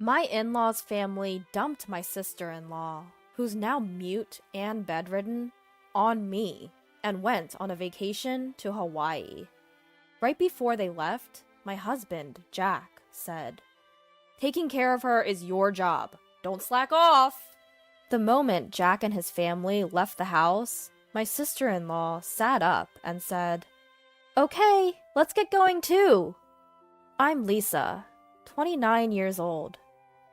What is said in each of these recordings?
My in-laws' family dumped my sister-in-law, who's now mute and bedridden, on me and went on a vacation to Hawaii. Right before they left, my husband, Jack, said, "Taking care of her is your job. Don't slack off." The moment Jack and his family left the house, my sister-in-law sat up and said, "Okay, let's get going too." I'm Lisa, 29 years old.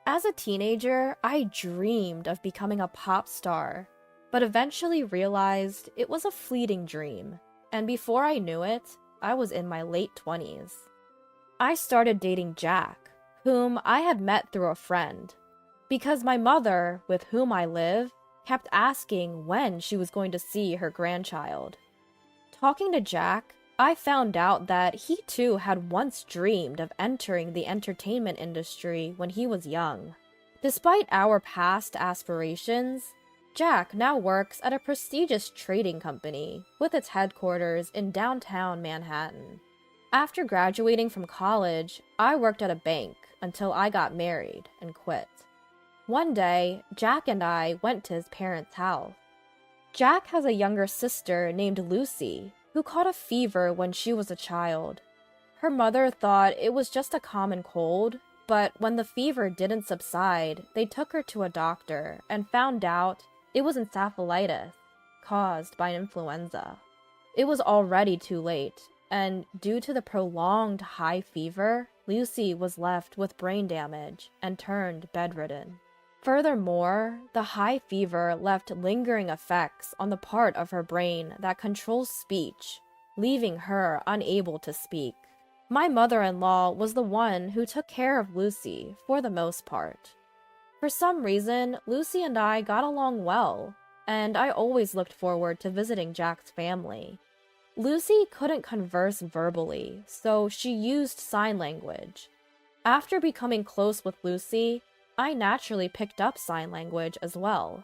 As a teenager, I dreamed of becoming a pop star, but eventually realized it was a fleeting dream, and before I knew it, I was in my late 20s. I started dating Jack, whom I had met through a friend, because my mother, with whom I live, kept asking when she was going to see her grandchild. Talking to Jack, I found out that he too had once dreamed of entering the entertainment industry when he was young. Despite our past aspirations, Jack now works at a prestigious trading company with its headquarters in downtown Manhattan. After graduating from college, I worked at a bank until I got married and quit. One day, Jack and I went to his parents' house. Jack has a younger sister named Lucy, who caught a fever when she was a child. Her mother thought it was just a common cold, but when the fever didn't subside, they took her to a doctor and found out it was encephalitis caused by influenza. It was already too late, and due to the prolonged high fever, Lucy was left with brain damage and turned bedridden. Furthermore, the high fever left lingering effects on the part of her brain that controls speech, leaving her unable to speak. My mother-in-law was the one who took care of Lucy for the most part. For some reason, Lucy and I got along well, and I always looked forward to visiting Jack's family. Lucy couldn't converse verbally, so she used sign language. After becoming close with Lucy, I naturally picked up sign language as well.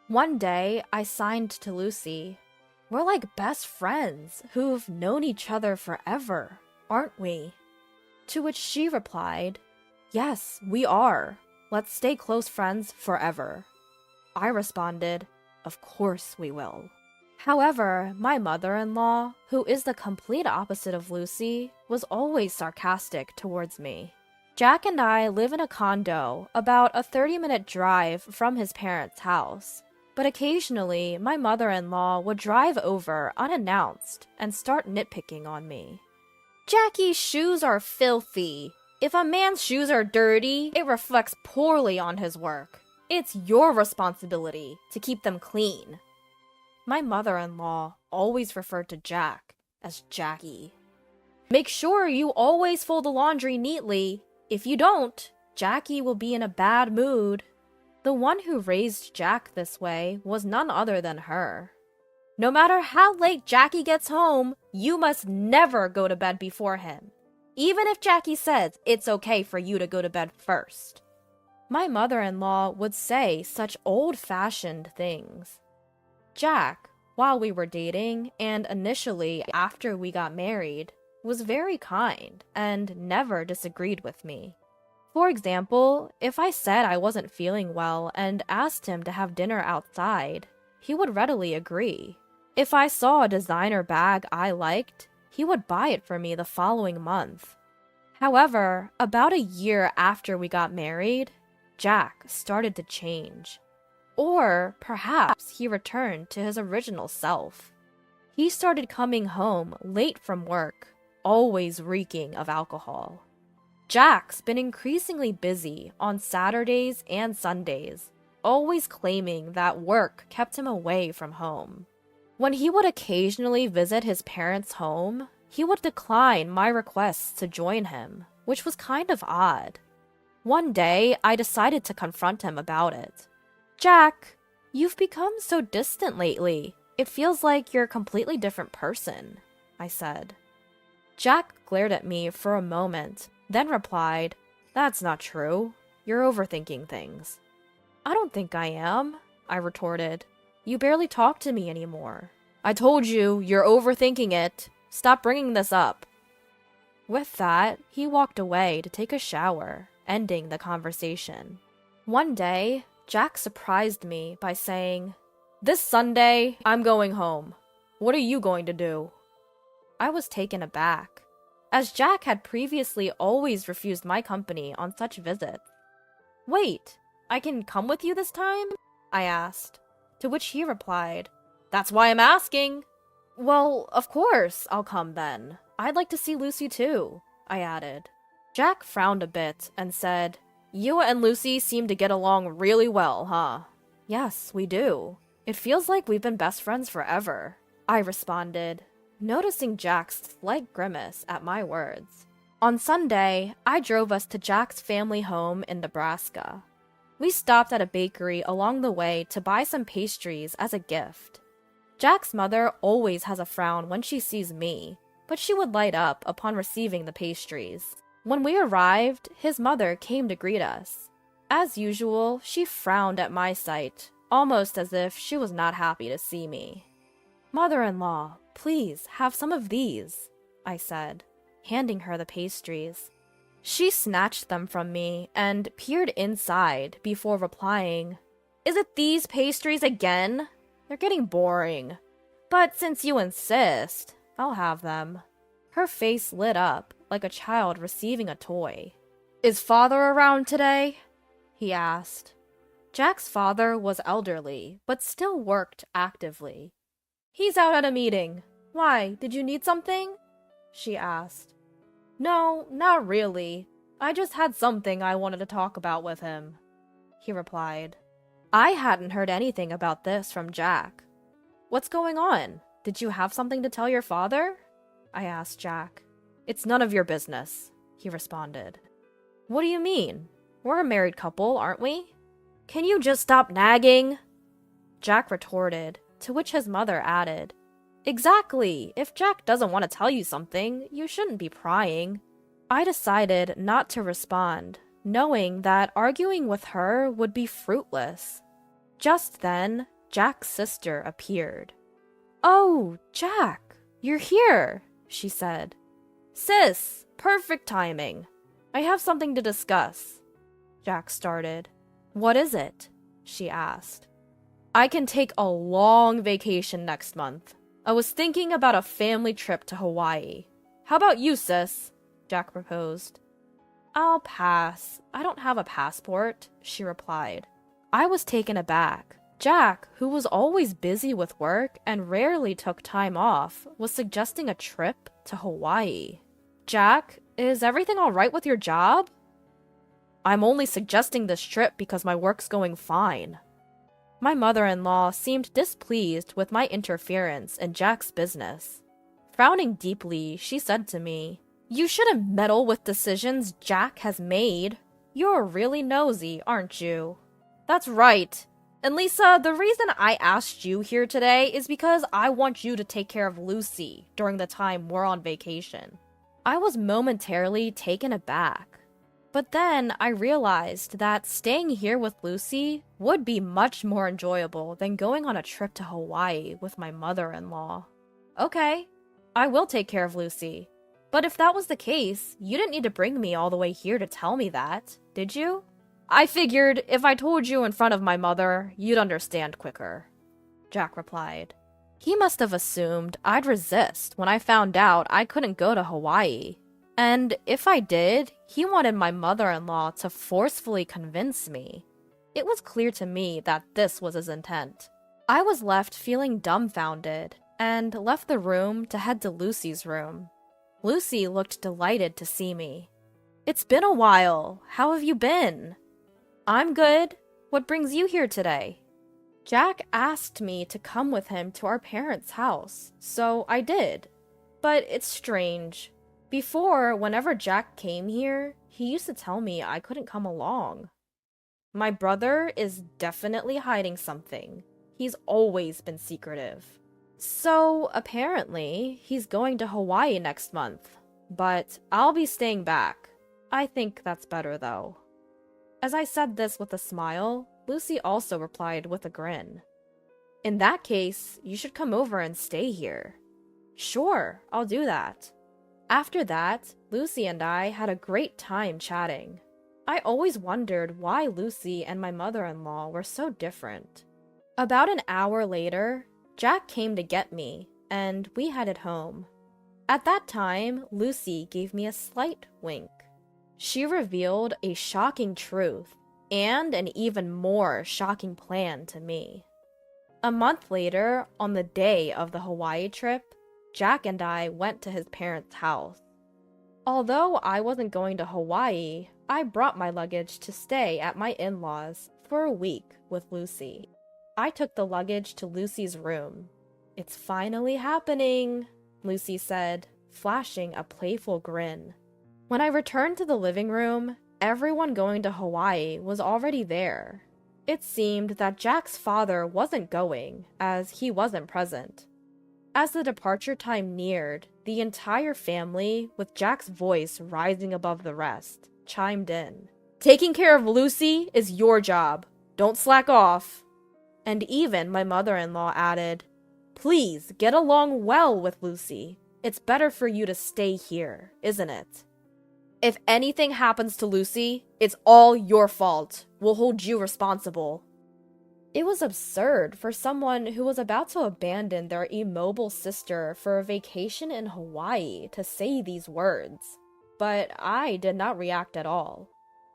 One day, I signed to Lucy, "We're like best friends who've known each other forever, aren't we?" To which she replied, "Yes, we are. Let's stay close friends forever." I responded, "Of course we will." However, my mother-in-law, who is the complete opposite of Lucy, was always sarcastic towards me. Jack and I live in a condo about a 30-minute drive from his parents' house, but occasionally my mother-in-law would drive over unannounced and start nitpicking on me. "Jackie's shoes are filthy. If a man's shoes are dirty, it reflects poorly on his work. It's your responsibility to keep them clean." My mother-in-law always referred to Jack as Jackie. "Make sure you always fold the laundry neatly. If you don't, Jackie will be in a bad mood." The one who raised Jack this way was none other than her. "No matter how late Jackie gets home, you must never go to bed before him, even if Jackie says it's okay for you to go to bed first." My mother-in-law would say such old-fashioned things. Jack, while we were dating, and initially after we got married, was very kind and never disagreed with me. For example, if I said I wasn't feeling well and asked him to have dinner outside, he would readily agree. If I saw a designer bag I liked, he would buy it for me the following month. However, about a year after we got married, Jack started to change. Or perhaps he returned to his original self. He started coming home late from work, always reeking of alcohol. Jack's been increasingly busy on Saturdays and Sundays, always claiming that work kept him away from home. When he would occasionally visit his parents' home, he would decline my requests to join him, which was kind of odd. One day, I decided to confront him about it. "Jack, you've become so distant lately. It feels like you're a completely different person," I said. Jack glared at me for a moment, then replied, "That's not true. You're overthinking things." "I don't think I am," I retorted. "You barely talk to me anymore." "I told you, you're overthinking it. Stop bringing this up." With that, he walked away to take a shower, ending the conversation. One day, Jack surprised me by saying, "This Sunday, I'm going home. What are you going to do?" I was taken aback, as Jack had previously always refused my company on such visits. "Wait, I can come with you this time?" I asked, to which he replied, "That's why I'm asking." "Well, of course, I'll come then. I'd like to see Lucy too," I added. Jack frowned a bit and said, "You and Lucy seem to get along really well, huh?" "Yes, we do. It feels like we've been best friends forever," I responded, noticing Jack's slight grimace at my words. On Sunday, I drove us to Jack's family home in Nebraska. We stopped at a bakery along the way to buy some pastries as a gift. Jack's mother always has a frown when she sees me, but she would light up upon receiving the pastries. When we arrived, his mother came to greet us. As usual, she frowned at my sight, almost as if she was not happy to see me. "Mother-in-law, please have some of these," I said, handing her the pastries. She snatched them from me and peered inside before replying, "Is it these pastries again? They're getting boring. But since you insist, I'll have them." Her face lit up like a child receiving a toy. "Is father around today?" he asked. Jack's father was elderly, but still worked actively. "He's out at a meeting. Why, did you need something?" she asked. "No, not really. I just had something I wanted to talk about with him," he replied. I hadn't heard anything about this from Jack. "What's going on? Did you have something to tell your father?" I asked Jack. "It's none of your business," he responded. "What do you mean? We're a married couple, aren't we? Can you just stop nagging?" Jack retorted, to which his mother added, "Exactly. If Jack doesn't want to tell you something, you shouldn't be prying." I decided not to respond, knowing that arguing with her would be fruitless. Just then, Jack's sister appeared. "Oh, Jack, you're here," she said. "Sis, perfect timing. I have something to discuss." Jack started. "What is it?" she asked. "I can take a long vacation next month. I was thinking about a family trip to Hawaii. How about you, sis?" Jack proposed. "I'll pass. I don't have a passport," she replied. I was taken aback. Jack, who was always busy with work and rarely took time off, was suggesting a trip to Hawaii. "Jack, is everything all right with your job?" "I'm only suggesting this trip because my work's going fine." My mother-in-law seemed displeased with my interference in Jack's business. Frowning deeply, she said to me, "You shouldn't meddle with decisions Jack has made. You're really nosy, aren't you?" "That's right. And Lisa, the reason I asked you here today is because I want you to take care of Lucy during the time we're on vacation." I was momentarily taken aback. But then I realized that staying here with Lucy would be much more enjoyable than going on a trip to Hawaii with my mother-in-law. "Okay, I will take care of Lucy. But if that was the case, you didn't need to bring me all the way here to tell me that, did you?" "I figured if I told you in front of my mother, you'd understand quicker," Jack replied. He must have assumed I'd resist when I found out I couldn't go to Hawaii. And if I did, he wanted my mother-in-law to forcefully convince me. It was clear to me that this was his intent. I was left feeling dumbfounded and left the room to head to Lucy's room. Lucy looked delighted to see me. "It's been a while. How have you been?" "I'm good. What brings you here today?" Jack asked me to come with him to our parents' house, so I did. But it's strange. Before, whenever Jack came here, he used to tell me I couldn't come along. My brother is definitely hiding something. He's always been secretive. So, apparently, he's going to Hawaii next month. But I'll be staying back. I think that's better, though. As I said this with a smile, Lucy also replied with a grin. "In that case, you should come over and stay here." "Sure, I'll do that." After that, Lucy and I had a great time chatting. I always wondered why Lucy and my mother-in-law were so different. About an hour later, Jack came to get me, and we headed home. At that time, Lucy gave me a slight wink. She revealed a shocking truth and an even more shocking plan to me. A month later, on the day of the Hawaii trip, Jack and I went to his parents' house. Although I wasn't going to Hawaii, I brought my luggage to stay at my in-laws for a week with Lucy. I took the luggage to Lucy's room. "It's finally happening," Lucy said, flashing a playful grin. When I returned to the living room, everyone going to Hawaii was already there. It seemed that Jack's father wasn't going, as he wasn't present. As the departure time neared, the entire family, with Jack's voice rising above the rest, chimed in. "Taking care of Lucy is your job. Don't slack off." And even my mother-in-law added, "Please get along well with Lucy. It's better for you to stay here, isn't it? If anything happens to Lucy, it's all your fault. We'll hold you responsible." It was absurd for someone who was about to abandon their immobile sister for a vacation in Hawaii to say these words. But I did not react at all.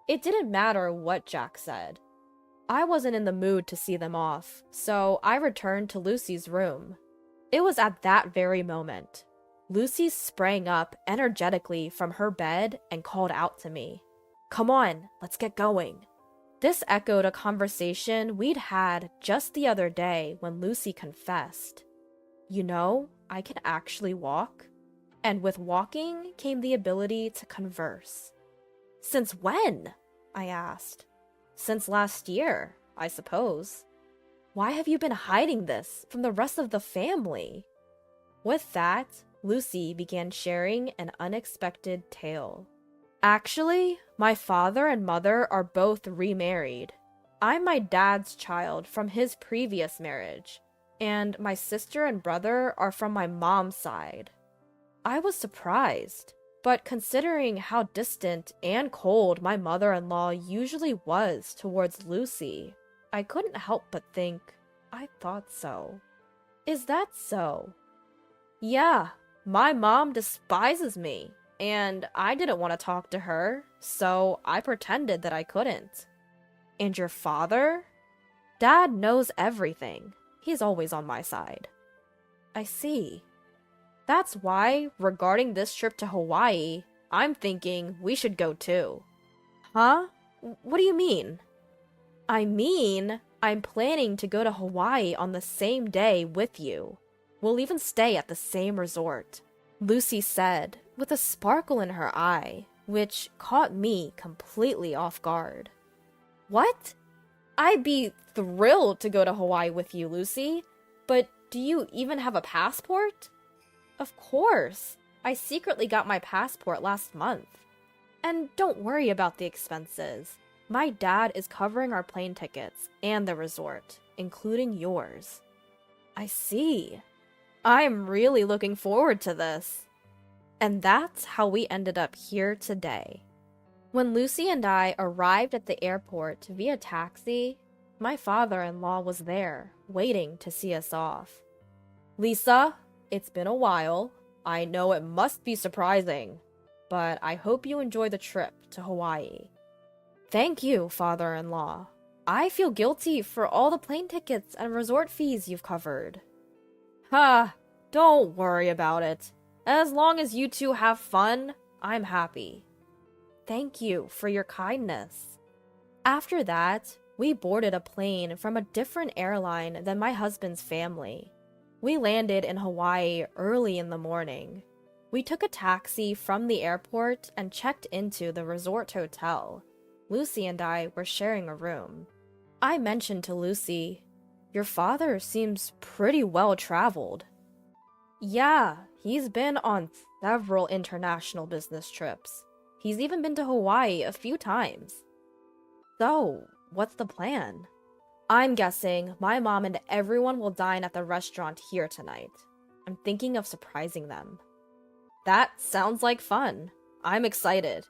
It didn't matter what Jack said. I wasn't in the mood to see them off, so I returned to Lucy's room. It was at that very moment. Lucy sprang up energetically from her bed and called out to me. "Come on, let's get going." This echoed a conversation we'd had just the other day when Lucy confessed, "You know, I can actually walk." And with walking came the ability to converse. "Since when?" I asked. "Since last year, I suppose." "Why have you been hiding this from the rest of the family?" With that, Lucy began sharing an unexpected tale. "Actually, my father and mother are both remarried. I'm my dad's child from his previous marriage, and my sister and brother are from my mom's side." I was surprised, but considering how distant and cold my mother-in-law usually was towards Lucy, I couldn't help but think, I thought so. "Is that so?" "Yeah, my mom despises me, and I didn't want to talk to her, so I pretended that I couldn't." "And your father?" "Dad knows everything. He's always on my side." "I see. That's why, regarding this trip to Hawaii, I'm thinking we should go too." "Huh? What do you mean?" "I mean, I'm planning to go to Hawaii on the same day with you. We'll even stay at the same resort," Lucy said, with a sparkle in her eye, which caught me completely off guard. "What? I'd be thrilled to go to Hawaii with you, Lucy, but do you even have a passport?" "Of course. I secretly got my passport last month. And don't worry about the expenses. My dad is covering our plane tickets and the resort, including yours." "I see. I'm really looking forward to this." And that's how we ended up here today. When Lucy and I arrived at the airport via taxi, my father-in-law was there, waiting to see us off. "Lisa, it's been a while. I know it must be surprising, but I hope you enjoy the trip to Hawaii." "Thank you, father-in-law. I feel guilty for all the plane tickets and resort fees you've covered." "Ha, don't worry about it. As long as you two have fun, I'm happy." "Thank you for your kindness." After that, we boarded a plane from a different airline than my husband's family. We landed in Hawaii early in the morning. We took a taxi from the airport and checked into the resort hotel. Lucy and I were sharing a room. I mentioned to Lucy, "Your father seems pretty well traveled." "Yeah, he's been on several international business trips. He's even been to Hawaii a few times." "So, what's the plan?" "I'm guessing my mom and everyone will dine at the restaurant here tonight. I'm thinking of surprising them." "That sounds like fun. I'm excited.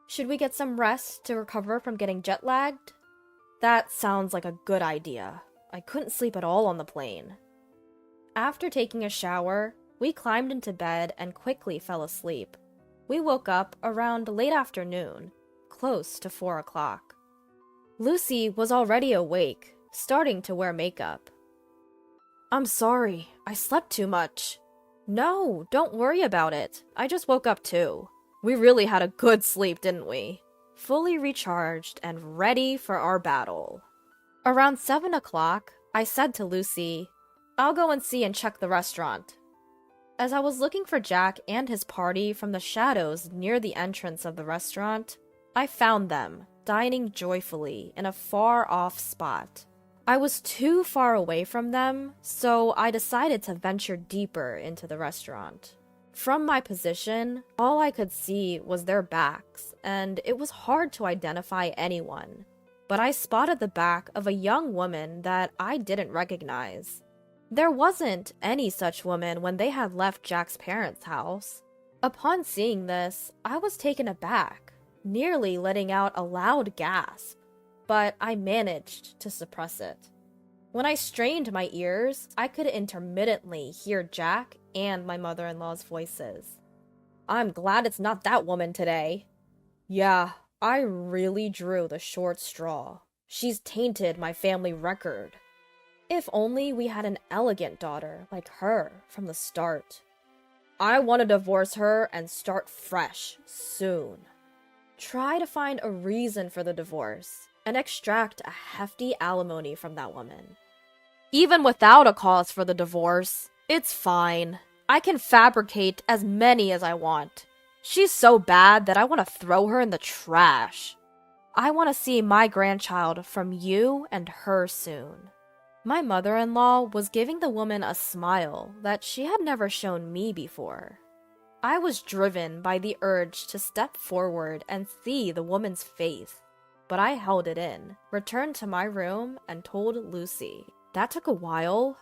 Should we get some rest to recover from getting jet lagged? That sounds like a good idea. I couldn't sleep at all on the plane. After taking a shower, we climbed into bed and quickly fell asleep. We woke up around late afternoon, close to 4 o'clock. Lucy was already awake, starting to wear makeup. I'm sorry, I slept too much. No, don't worry about it. I just woke up too. We really had a good sleep, didn't we? Fully recharged and ready for our battle. Around 7 o'clock, I said to Lucy, I'll go and see and check the restaurant. As I was looking for Jack and his party from the shadows near the entrance of the restaurant, I found them, dining joyfully in a far-off spot. I was too far away from them, so I decided to venture deeper into the restaurant. From my position, all I could see was their backs, and it was hard to identify anyone. But I spotted the back of a young woman that I didn't recognize. There wasn't any such woman when they had left Jack's parents' house. Upon seeing this, I was taken aback, nearly letting out a loud gasp, but I managed to suppress it. When I strained my ears, I could intermittently hear Jack and my mother-in-law's voices. I'm glad it's not that woman today. Yeah, I really drew the short straw. She's tainted my family record. If only we had an elegant daughter like her from the start. I want to divorce her and start fresh soon. Try to find a reason for the divorce and extract a hefty alimony from that woman. Even without a cause for the divorce, it's fine. I can fabricate as many as I want. She's so bad that I want to throw her in the trash. I want to see my grandchild from you and her soon. My mother-in-law was giving the woman a smile that she had never shown me before. I was driven by the urge to step forward and see the woman's face, but I held it in, returned to my room, and told Lucy. That took a while.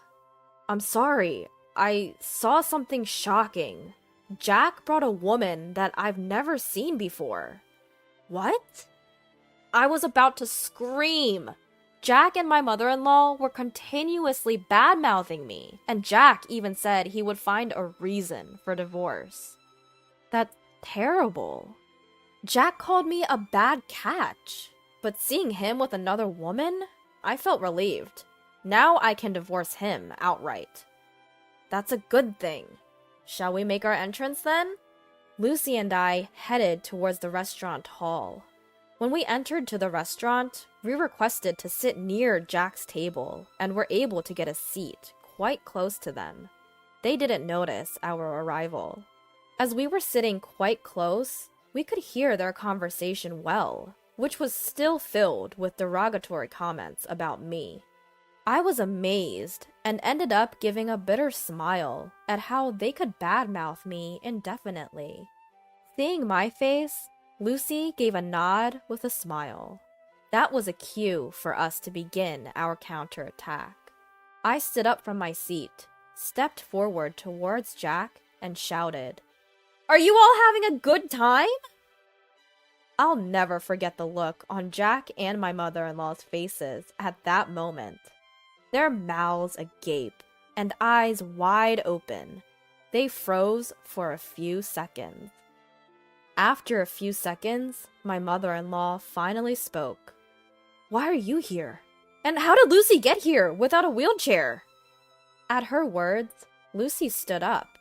I'm sorry, I saw something shocking. Jack brought a woman that I've never seen before. What? I was about to scream. Jack and my mother-in-law were continuously bad-mouthing me, and Jack even said he would find a reason for divorce. That's terrible. Jack called me a bad catch, but seeing him with another woman, I felt relieved. Now I can divorce him outright. That's a good thing. Shall we make our entrance then? Lucy and I headed towards the restaurant hall. When we entered to the restaurant, we requested to sit near Jack's table and were able to get a seat quite close to them. They didn't notice our arrival. As we were sitting quite close, we could hear their conversation well, which was still filled with derogatory comments about me. I was amazed and ended up giving a bitter smile at how they could badmouth me indefinitely. Seeing my face, Lucy gave a nod with a smile. That was a cue for us to begin our counterattack. I stood up from my seat, stepped forward towards Jack, and shouted, "Are you all having a good time?" I'll never forget the look on Jack and my mother-in-law's faces at that moment. Their mouths agape and eyes wide open. They froze for a few seconds. After a few seconds, my mother-in-law finally spoke. "Why are you here? And how did Lucy get here without a wheelchair?" At her words, Lucy stood up,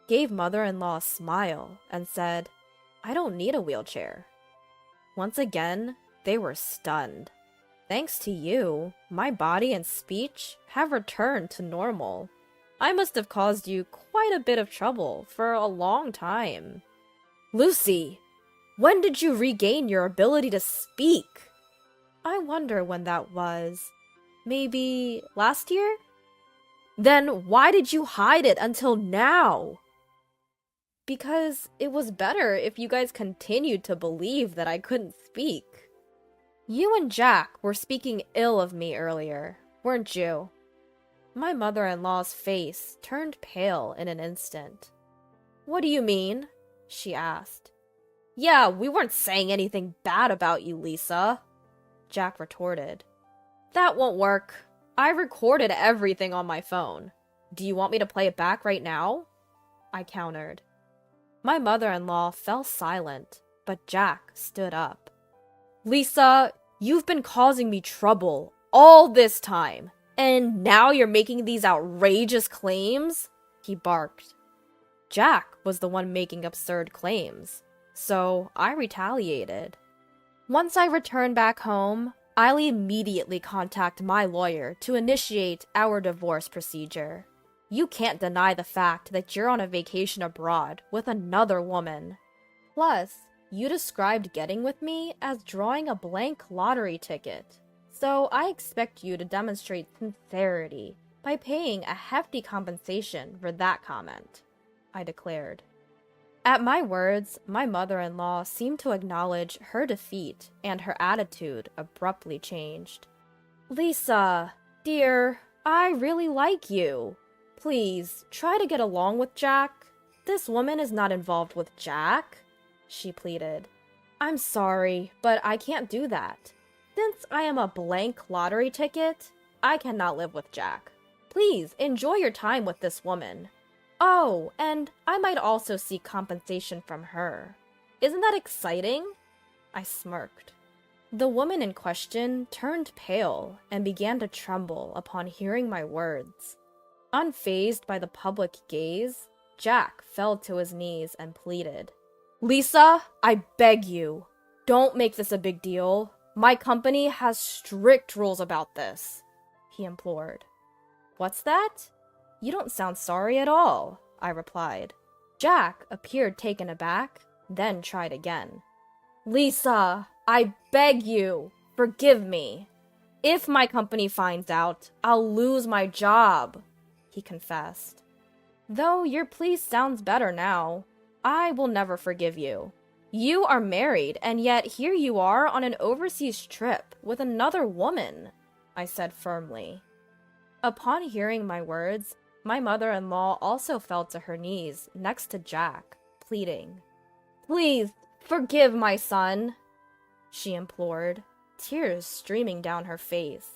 gave mother-in-law a smile, and said, "I don't need a wheelchair." Once again, they were stunned. Thanks to you, my body and speech have returned to normal. I must have caused you quite a bit of trouble for a long time. Lucy, when did you regain your ability to speak? I wonder when that was. Maybe last year? Then why did you hide it until now? Because it was better if you guys continued to believe that I couldn't speak. You and Jack were speaking ill of me earlier, weren't you? My mother-in-law's face turned pale in an instant. What do you mean? She asked. Yeah, we weren't saying anything bad about you, Lisa, Jack retorted. That won't work. I recorded everything on my phone. Do you want me to play it back right now? I countered. My mother-in-law fell silent, but Jack stood up. Lisa, you've been causing me trouble all this time, and now you're making these outrageous claims? He barked. Jack was the one making absurd claims, so I retaliated. Once I returned back home, I'll immediately contact my lawyer to initiate our divorce procedure. You can't deny the fact that you're on a vacation abroad with another woman. Plus, you described getting with me as drawing a blank lottery ticket, so I expect you to demonstrate sincerity by paying a hefty compensation for that comment, I declared. At my words, my mother-in-law seemed to acknowledge her defeat, and her attitude abruptly changed. Lisa, dear, I really like you. Please, try to get along with Jack. This woman is not involved with Jack, she pleaded. I'm sorry, but I can't do that. Since I am a blank lottery ticket, I cannot live with Jack. Please, enjoy your time with this woman. Oh, and I might also seek compensation from her. Isn't that exciting? I smirked. The woman in question turned pale and began to tremble upon hearing my words. Unfazed by the public gaze, Jack fell to his knees and pleaded. Lisa, I beg you, don't make this a big deal. My company has strict rules about this, he implored. What's that? You don't sound sorry at all, I replied. Jack appeared taken aback, then tried again. Lisa, I beg you, forgive me. If my company finds out, I'll lose my job, he confessed. Though your plea sounds better now, I will never forgive you. You are married, and yet here you are on an overseas trip with another woman, I said firmly. Upon hearing my words, my mother-in-law also fell to her knees next to Jack, pleading. Please, forgive my son, she implored, tears streaming down her face.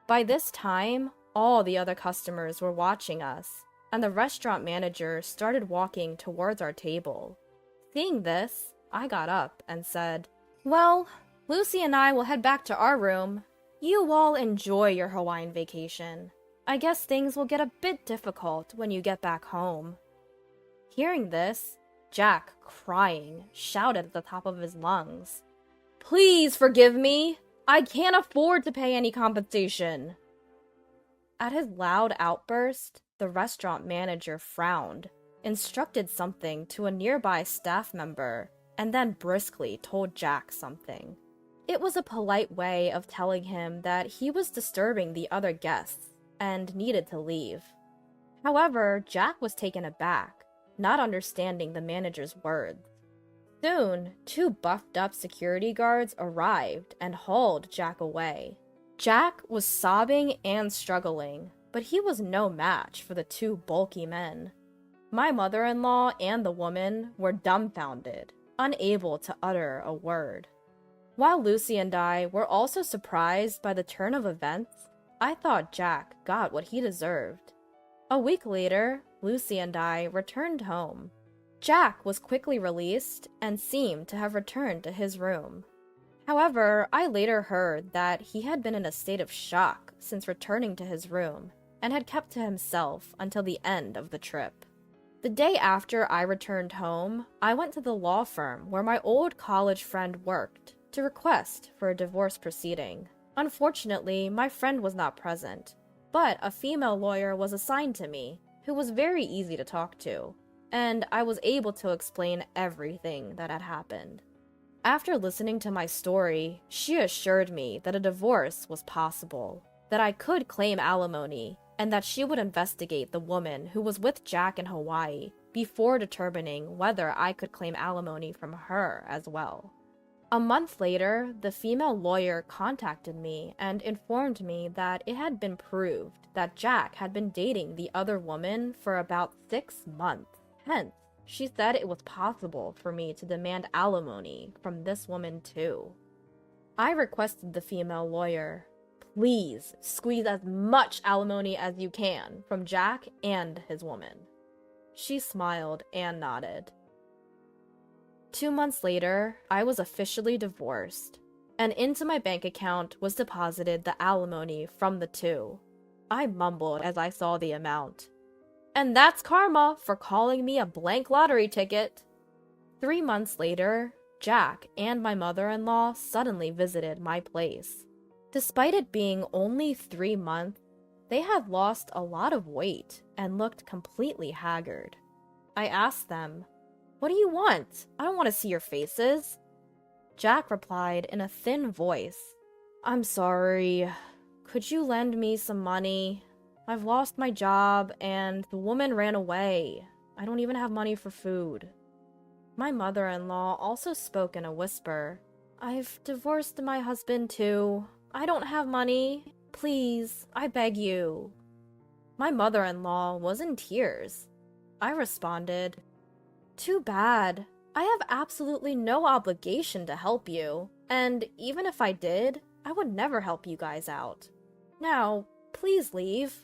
By this time, all the other customers were watching us, and the restaurant manager started walking towards our table. Seeing this, I got up and said, Well, Lucy and I will head back to our room. You all enjoy your Hawaiian vacation. I guess things will get a bit difficult when you get back home. Hearing this, Jack, crying, shouted at the top of his lungs. Please forgive me! I can't afford to pay any compensation! At his loud outburst, the restaurant manager frowned, instructed something to a nearby staff member, and then briskly told Jack something. It was a polite way of telling him that he was disturbing the other guests and needed to leave. However, Jack was taken aback, not understanding the manager's words. Soon, 2 buffed-up security guards arrived and hauled Jack away. Jack was sobbing and struggling, but he was no match for the 2 bulky men. My mother-in-law and the woman were dumbfounded, unable to utter a word. While Lucy and I were also surprised by the turn of events, I thought Jack got what he deserved. A week later, Lucy and I returned home. Jack was quickly released and seemed to have returned to his room. However, I later heard that he had been in a state of shock since returning to his room and had kept to himself until the end of the trip. The day after I returned home, I went to the law firm where my old college friend worked to request for a divorce proceeding. Unfortunately, my friend was not present, but a female lawyer was assigned to me who was very easy to talk to, and I was able to explain everything that had happened. After listening to my story, she assured me that a divorce was possible, that I could claim alimony, and that she would investigate the woman who was with Jack in Hawaii before determining whether I could claim alimony from her as well. A month later, the female lawyer contacted me and informed me that it had been proved that Jack had been dating the other woman for about 6 months. Hence, She said it was possible for me to demand alimony from this woman too. I requested the female lawyer, please squeeze as much alimony as you can from Jack and his woman. She smiled and nodded. 2 months later, I was officially divorced, and into my bank account was deposited the alimony from the two. I mumbled as I saw the amount. And that's karma for calling me a blank lottery ticket. 3 months later, Jack and my mother-in-law suddenly visited my place. Despite it being only 3 months, they had lost a lot of weight and looked completely haggard. I asked them, "What do you want? I don't want to see your faces." Jack replied in a thin voice, "I'm sorry. Could you lend me some money? I've lost my job and the woman ran away. I don't even have money for food." My mother-in-law also spoke in a whisper. "I've divorced my husband too. I don't have money. Please, I beg you." My mother-in-law was in tears. I responded, "Too bad. I have absolutely no obligation to help you, and even if I did, I would never help you guys out. Now, please leave."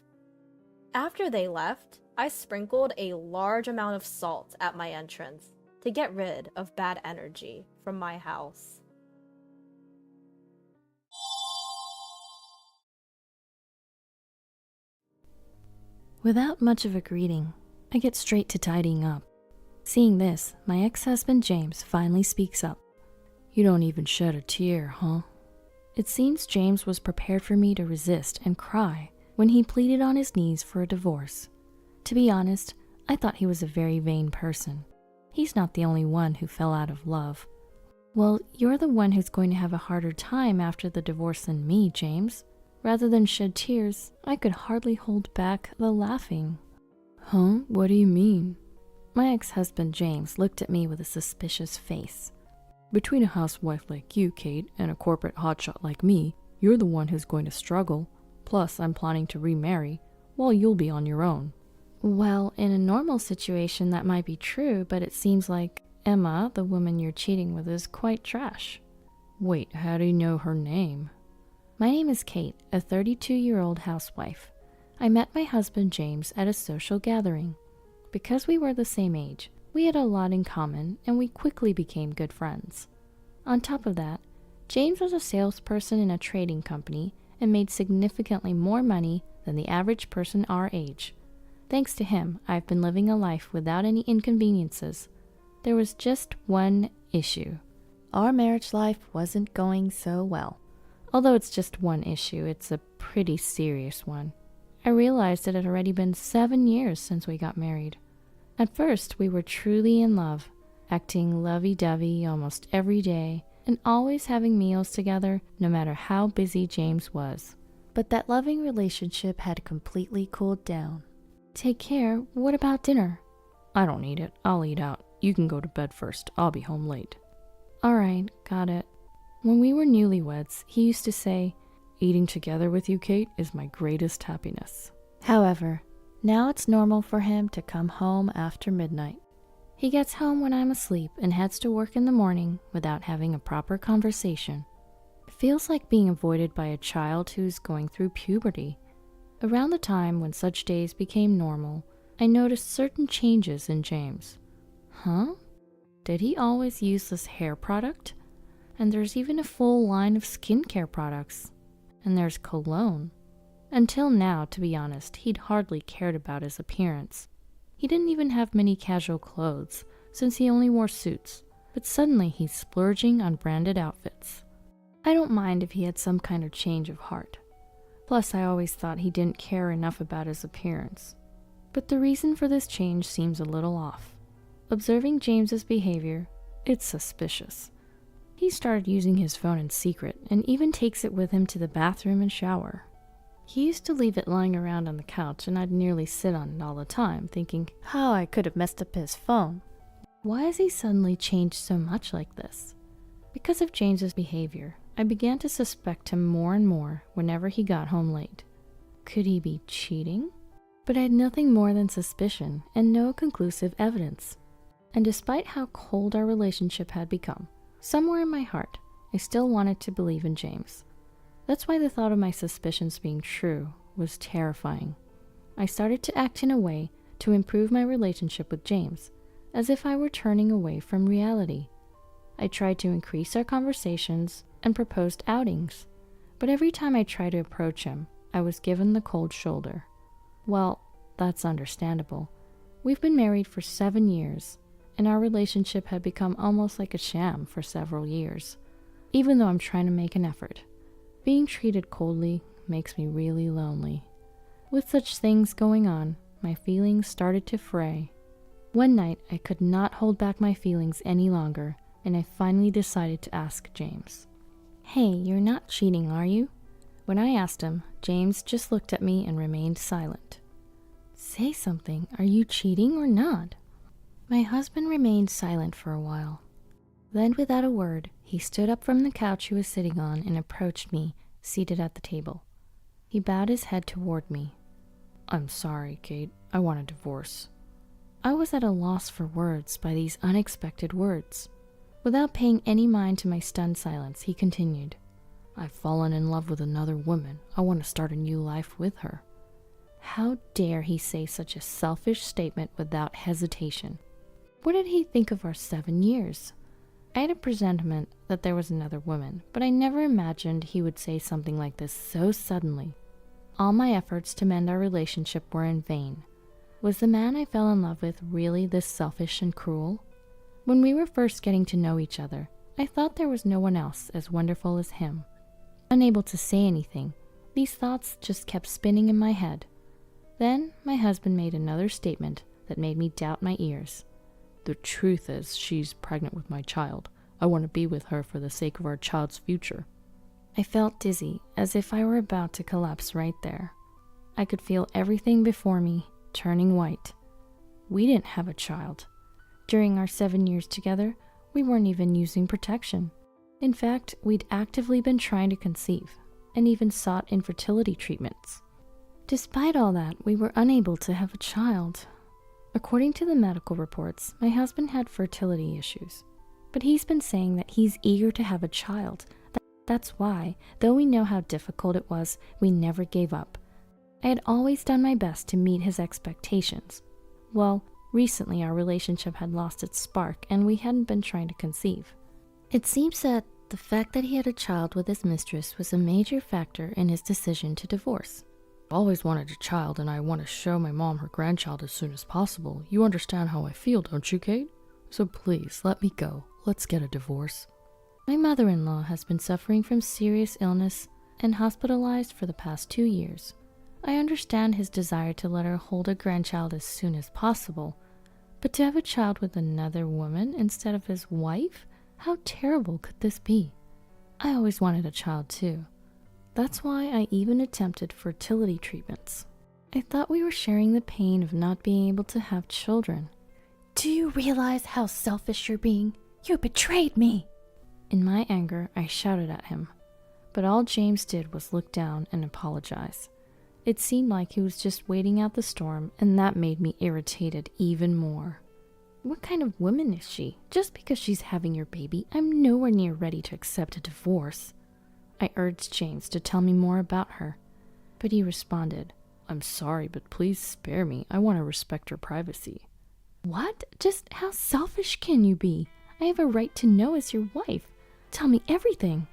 After they left, I sprinkled a large amount of salt at my entrance to get rid of bad energy from my house. Without much of a greeting, I get straight to tidying up. Seeing this, my ex-husband James finally speaks up. "You don't even shed a tear, huh?" It seems James was prepared for me to resist and cry when he pleaded on his knees for a divorce. To be honest, I thought he was a very vain person. He's not the only one who fell out of love. "Well, you're the one who's going to have a harder time after the divorce than me, James." Rather than shed tears, I could hardly hold back the laughing. "Huh? What do you mean?" My ex-husband James looked at me with a suspicious face. "Between a housewife like you, Kate, and a corporate hotshot like me, you're the one who's going to struggle. Plus, I'm planning to remarry, while you'll be on your own." "Well, in a normal situation that might be true, but it seems like Emma, the woman you're cheating with, is quite trash." "Wait, how do you know her name?" "My name is Kate, a 32-year-old housewife. I met my husband James at a social gathering. Because we were the same age, we had a lot in common and we quickly became good friends. On top of that, James was a salesperson in a trading company and made significantly more money than the average person our age. Thanks to him, I've been living a life without any inconveniences. There was just one issue. Our marriage life wasn't going so well. Although it's just one issue, it's a pretty serious one. I realized it had already been 7 years since we got married. At first, we were truly in love, acting lovey-dovey almost every day, and always having meals together, no matter how busy James was. But that loving relationship had completely cooled down. "Take care, what about dinner?" "I don't need it, I'll eat out. You can go to bed first, I'll be home late." "Alright, got it." When we were newlyweds, he used to say, "Eating together with you, Kate, is my greatest happiness." However, now it's normal for him to come home after midnight. He gets home when I'm asleep and heads to work in the morning without having a proper conversation. It feels like being avoided by a child who's going through puberty. Around the time when such days became normal, I noticed certain changes in James. Huh? Did he always use this hair product? And there's even a full line of skincare products. And there's cologne. Until now, to be honest, he'd hardly cared about his appearance. He didn't even have many casual clothes, since he only wore suits. But suddenly he's splurging on branded outfits. I don't mind if he had some kind of change of heart. Plus, I always thought he didn't care enough about his appearance. But the reason for this change seems a little off. Observing James's behavior, it's suspicious. He started using his phone in secret and even takes it with him to the bathroom and shower. He used to leave it lying around on the couch and I'd nearly sit on it all the time, thinking how I could have messed up his phone. Why has he suddenly changed so much like this? Because of James's behavior, I began to suspect him more and more whenever he got home late. Could he be cheating? But I had nothing more than suspicion and no conclusive evidence. And despite how cold our relationship had become, somewhere in my heart, I still wanted to believe in James. That's why the thought of my suspicions being true was terrifying. I started to act in a way to improve my relationship with James, as if I were turning away from reality. I tried to increase our conversations and proposed outings, but every time I tried to approach him, I was given the cold shoulder. Well, that's understandable. We've been married for 7 years, and our relationship had become almost like a sham for several years. Even though I'm trying to make an effort, being treated coldly makes me really lonely. With such things going on, my feelings started to fray. One night, I could not hold back my feelings any longer, and I finally decided to ask James. "Hey, you're not cheating, are you?" When I asked him, James just looked at me and remained silent. "Say something, are you cheating or not?" My husband remained silent for a while. Then, without a word, he stood up from the couch he was sitting on and approached me, seated at the table. He bowed his head toward me. "I'm sorry, Kate. I want a divorce." I was at a loss for words by these unexpected words. Without paying any mind to my stunned silence, he continued, "I've fallen in love with another woman. I want to start a new life with her." How dare he say such a selfish statement without hesitation? What did he think of our 7 years? I had a presentiment that there was another woman, but I never imagined he would say something like this so suddenly. All my efforts to mend our relationship were in vain. Was the man I fell in love with really this selfish and cruel? When we were first getting to know each other, I thought there was no one else as wonderful as him. Unable to say anything, these thoughts just kept spinning in my head. Then my husband made another statement that made me doubt my ears. "The truth is, she's pregnant with my child. I want to be with her for the sake of our child's future." I felt dizzy, as if I were about to collapse right there. I could feel everything before me turning white. We didn't have a child. During our 7 years together, we weren't even using protection. In fact, we'd actively been trying to conceive, and even sought infertility treatments. Despite all that, we were unable to have a child. According to the medical reports, my husband had fertility issues, but he's been saying that he's eager to have a child. That's why, though we know how difficult it was, we never gave up. I had always done my best to meet his expectations. Well, recently our relationship had lost its spark and we hadn't been trying to conceive. It seems that the fact that he had a child with his mistress was a major factor in his decision to divorce. "I've always wanted a child, and I want to show my mom her grandchild as soon as possible. You understand how I feel, don't you, Kate? So please, let me go. Let's get a divorce." My mother-in-law has been suffering from serious illness and hospitalized for the past 2 years. I understand his desire to let her hold a grandchild as soon as possible, but to have a child with another woman instead of his wife? How terrible could this be? I always wanted a child too. That's why I even attempted fertility treatments. I thought we were sharing the pain of not being able to have children. "Do you realize how selfish you're being? You betrayed me!" In my anger, I shouted at him, but all James did was look down and apologize. It seemed like he was just waiting out the storm, and that made me irritated even more. What kind of woman is she? Just because she's having your baby, I'm nowhere near ready to accept a divorce. I urged James to tell me more about her, but he responded, "I'm sorry, but please spare me. I want to respect her privacy." "What? Just how selfish can you be? I have a right to know as your wife. Tell me everything."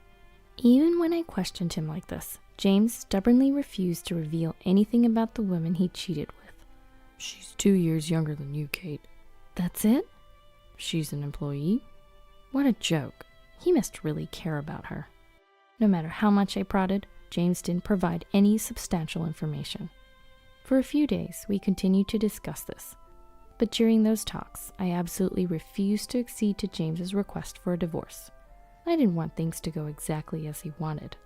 Even when I questioned him like this, James stubbornly refused to reveal anything about the women he cheated with. "She's 2 years younger than you, Kate." "That's it?" "She's an employee." What a joke. He must really care about her. No matter how much I prodded, James didn't provide any substantial information. For a few days, we continued to discuss this. But during those talks, I absolutely refused to accede to James's request for a divorce. I didn't want things to go exactly as he wanted.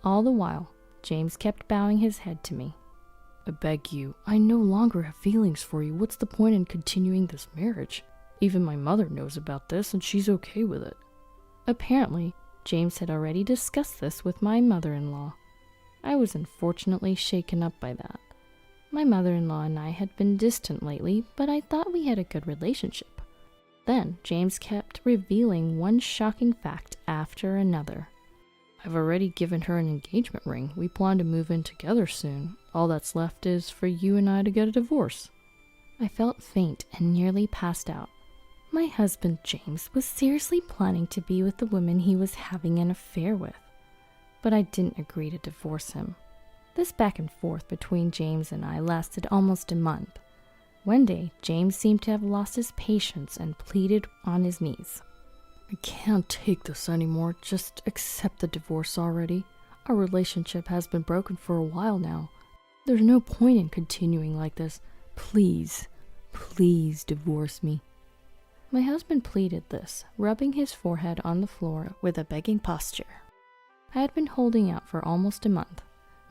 All the while, James kept bowing his head to me. "I beg you, I no longer have feelings for you. What's the point in continuing this marriage? Even my mother knows about this and she's okay with it." Apparently, James had already discussed this with my mother-in-law. I was unfortunately shaken up by that. My mother-in-law and I had been distant lately, but I thought we had a good relationship. then, James kept revealing one shocking fact after another. I've already given her an engagement ring. We plan to move in together soon. All that's left is for you and I to get a divorce. I felt faint and nearly passed out. My husband, James, was seriously planning to be with the woman he was having an affair with. But I didn't agree to divorce him. This back and forth between James and I lasted almost a month. One day, James seemed to have lost his patience and pleaded on his knees. I can't take this anymore. Just accept the divorce already. Our relationship has been broken for a while now. There's no point in continuing like this. Please, please divorce me. My husband pleaded this, rubbing his forehead on the floor with a begging posture. I had been holding out for almost a month.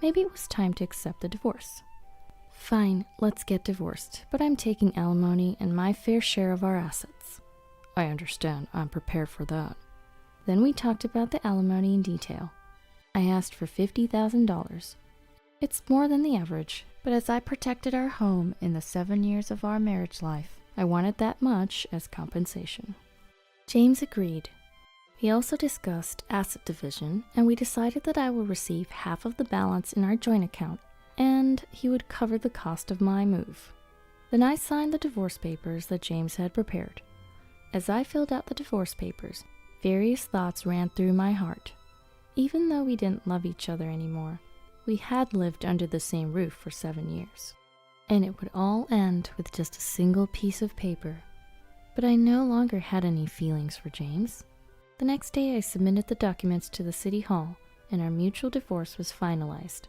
Maybe it was time to accept the divorce. Fine, let's get divorced, but I'm taking alimony and my fair share of our assets. I understand. I'm prepared for that. Then we talked about the alimony in detail. I asked for $50,000. It's more than the average, but as I protected our home in the 7 years of our marriage life, I wanted that much as compensation. James agreed. We also discussed asset division, and we decided that I would receive half of the balance in our joint account, and he would cover the cost of my move. Then I signed the divorce papers that James had prepared. As I filled out the divorce papers, various thoughts ran through my heart. Even though we didn't love each other anymore, we had lived under the same roof for 7 years. And it would all end with just a single piece of paper. But I no longer had any feelings for James. The next day I submitted the documents to the city hall, and our mutual divorce was finalized.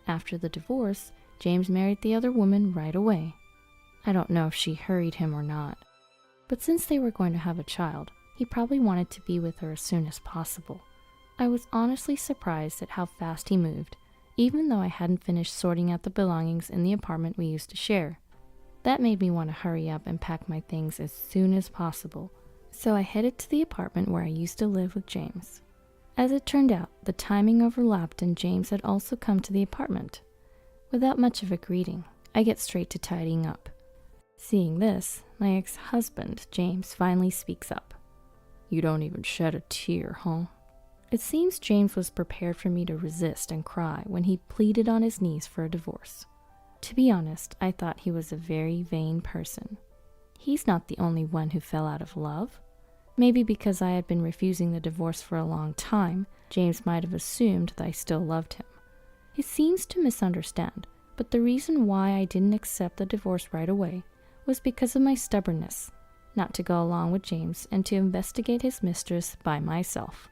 After the divorce, James married the other woman right away. I don't know if she hurried him or not, but since they were going to have a child, he probably wanted to be with her as soon as possible. I was honestly surprised at how fast he moved, even though I hadn't finished sorting out the belongings in the apartment we used to share. That made me want to hurry up and pack my things as soon as possible, so I headed to the apartment where I used to live with James. As it turned out, the timing overlapped and James had also come to the apartment. Without much of a greeting, I get straight to tidying up. Seeing this, my ex-husband, James, finally speaks up. You don't even shed a tear, huh? It seems James was prepared for me to resist and cry when he pleaded on his knees for a divorce. To be honest, I thought he was a very vain person. He's not the only one who fell out of love. Maybe because I had been refusing the divorce for a long time, James might have assumed that I still loved him. He seems to misunderstand, but the reason why I didn't accept the divorce right away was because of my stubbornness, not to go along with James and to investigate his mistress by myself.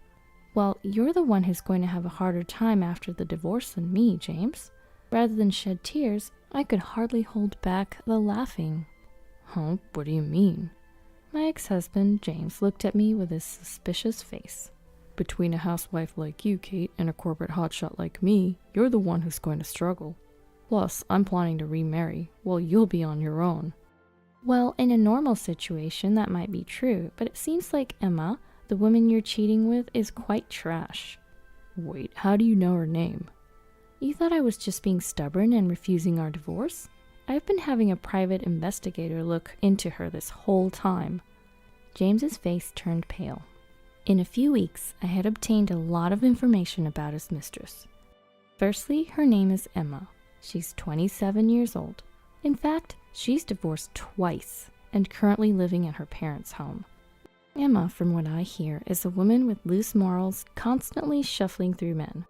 Well, you're the one who's going to have a harder time after the divorce than me, James. Rather than shed tears, I could hardly hold back the laughing. Huh? What do you mean? My ex-husband, James, looked at me with his suspicious face. Between a housewife like you, Kate, and a corporate hotshot like me, you're the one who's going to struggle. Plus, I'm planning to remarry, while you'll be on your own. Well, in a normal situation, that might be true, but it seems like Emma, the woman you're cheating with, is quite trash. Wait, how do you know her name? You thought I was just being stubborn and refusing our divorce? I've been having a private investigator look into her this whole time. James's face turned pale. In a few weeks, I had obtained a lot of information about his mistress. Firstly, her name is Emma. She's 27 years old. In fact, she's divorced twice and currently living in her parents' home. Emma, from what I hear, is a woman with loose morals, constantly shuffling through men.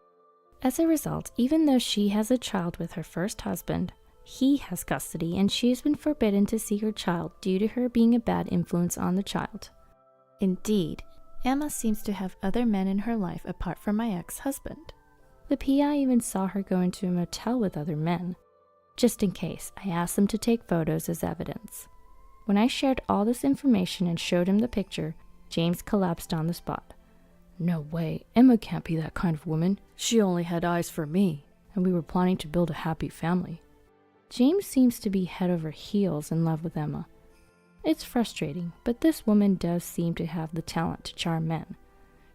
As a result, even though she has a child with her first husband, he has custody and she has been forbidden to see her child due to her being a bad influence on the child. Indeed, Emma seems to have other men in her life apart from my ex-husband. The PI even saw her go into a motel with other men. Just in case, I asked them to take photos as evidence. When I shared all this information and showed him the picture, James collapsed on the spot. No way, Emma can't be that kind of woman. She only had eyes for me, and we were planning to build a happy family. James seems to be head over heels in love with Emma. It's frustrating, but this woman does seem to have the talent to charm men.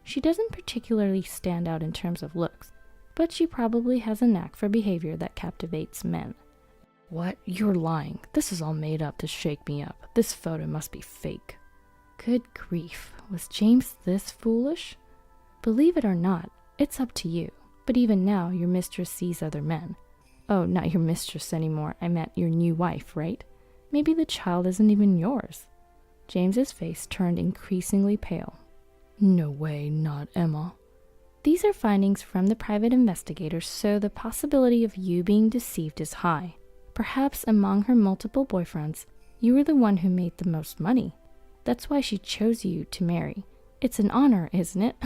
She doesn't particularly stand out in terms of looks, but she probably has a knack for behavior that captivates men. What? You're lying. This is all made up to shake me up. This photo must be fake. Good grief, was James this foolish? Believe it or not, it's up to you, but even now your mistress sees other men. Oh, not your mistress anymore, I meant your new wife, right? Maybe the child isn't even yours. James's face turned increasingly pale. No way, not Emma. These are findings from the private investigator, so the possibility of you being deceived is high. Perhaps among her multiple boyfriends, you were the one who made the most money. That's why she chose you to marry. It's an honor, isn't it?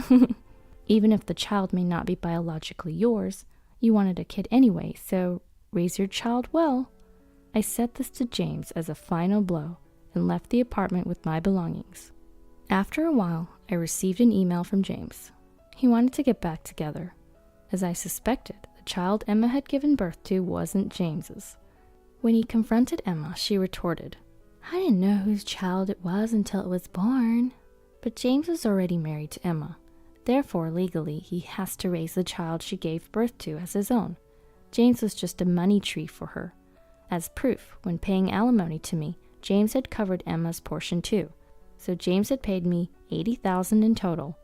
Even if the child may not be biologically yours, you wanted a kid anyway, so raise your child well. I said this to James as a final blow and left the apartment with my belongings. After a while, I received an email from James. He wanted to get back together. As I suspected, the child Emma had given birth to wasn't James's. When he confronted Emma, she retorted, I didn't know whose child it was until it was born. but James was already married to Emma. Therefore, legally, he has to raise the child she gave birth to as his own. James was just a money tree for her. As proof, when paying alimony to me, James had covered Emma's portion too. So James had paid me $80,000 in total.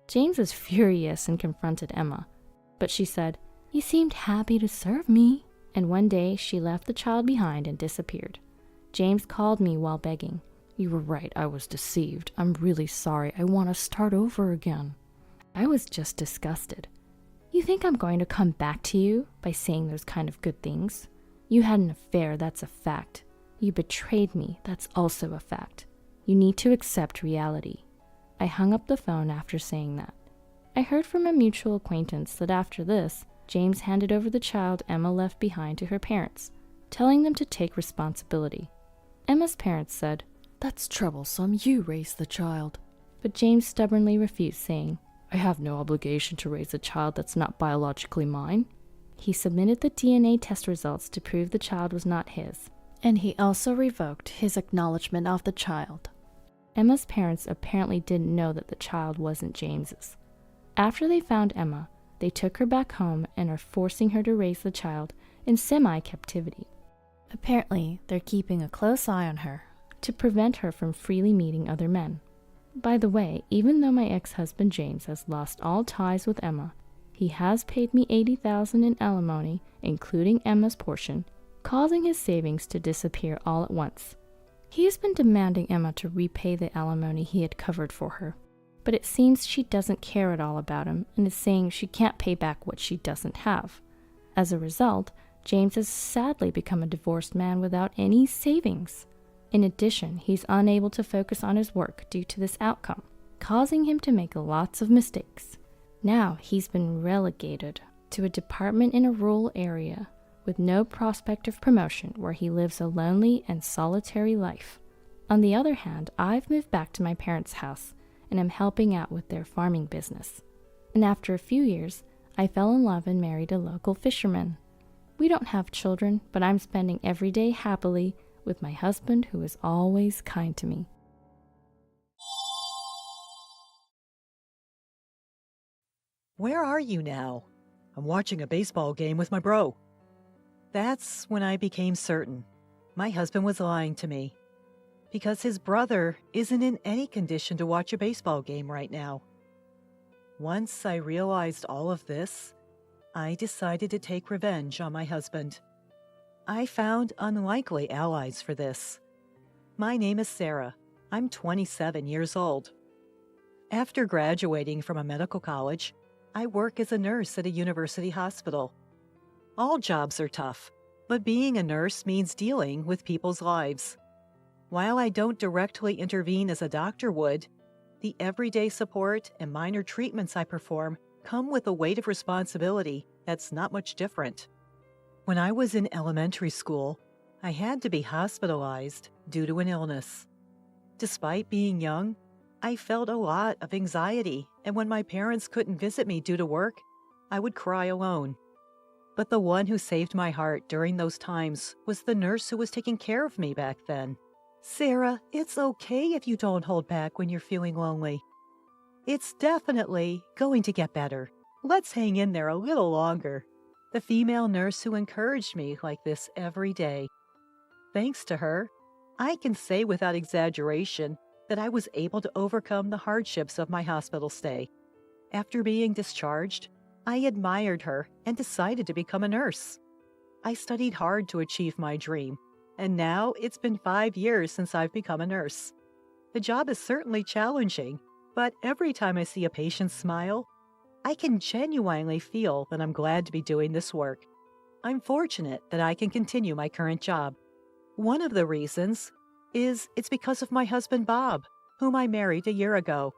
James was furious and confronted Emma, but she said, You seemed happy to serve me. and one day she left the child behind and disappeared. James called me while begging. You were right, I was deceived. I'm really sorry. I want to start over again. I was just disgusted. You think I'm going to come back to you by saying those kind of good things? You had an affair, that's a fact. You betrayed me, that's also a fact. You need to accept reality. I hung up the phone after saying that. I heard from a mutual acquaintance that after this, James handed over the child Emma left behind to her parents, telling them to take responsibility. Emma's parents said, That's troublesome. You raised the child. but James stubbornly refused, saying, I have no obligation to raise a child that's not biologically mine. he submitted the DNA test results to prove the child was not his. And he also revoked his acknowledgement of the child. Emma's parents apparently didn't know that the child wasn't James's. After they found Emma, they took her back home and are forcing her to raise the child in semi-captivity Apparently, they're keeping a close eye on her. to prevent her from freely meeting other men. By the way, even though my ex-husband James has lost all ties with Emma, he has paid me $80,000 in alimony, including Emma's portion, causing his savings to disappear all at once. He has been demanding Emma to repay the alimony he had covered for her, but it seems she doesn't care at all about him and is saying she can't pay back what she doesn't have. As a result, James has sadly become a divorced man without any savings. In addition, he's unable to focus on his work due to this outcome, causing him to make lots of mistakes. Now he's been relegated to a department in a rural area with no prospect of promotion, where he lives a lonely and solitary life. On the other hand, I've moved back to my parents' house and am helping out with their farming business. And after a few years, I fell in love and married a local fisherman. We don't have children, but I'm spending every day happily with my husband, who is always kind to me. Where are you now? I'm watching a baseball game with my bro. That's when I became certain my husband was lying to me, because his brother isn't in any condition to watch a baseball game right now. Once I realized all of this, I decided to take revenge on my husband. I found unlikely allies for this. My name is Sarah. I'm 27 years old. After graduating from a medical college, I work as a nurse at a university hospital. All jobs are tough, but being a nurse means dealing with people's lives. While I don't directly intervene as a doctor would, the everyday support and minor treatments I perform come with a weight of responsibility that's not much different. When I was in elementary school, I had to be hospitalized due to an illness. Despite being young, I felt a lot of anxiety, and when my parents couldn't visit me due to work, I would cry alone. But the one who saved my heart during those times was the nurse who was taking care of me back then. Sarah, it's okay if you don't hold back when you're feeling lonely. It's definitely going to get better. Let's hang in there a little longer. The female nurse who encouraged me like this every day. Thanks to her, I can say without exaggeration, that I was able to overcome the hardships of my hospital stay. After being discharged, I admired her and decided to become a nurse. I studied hard to achieve my dream, and now it's been 5 years since I've become a nurse. The job is certainly challenging, but every time I see a patient smile, I can genuinely feel that I'm glad to be doing this work. I'm fortunate that I can continue my current job. One of the reasons is it's because of my husband Bob, whom I married a year ago.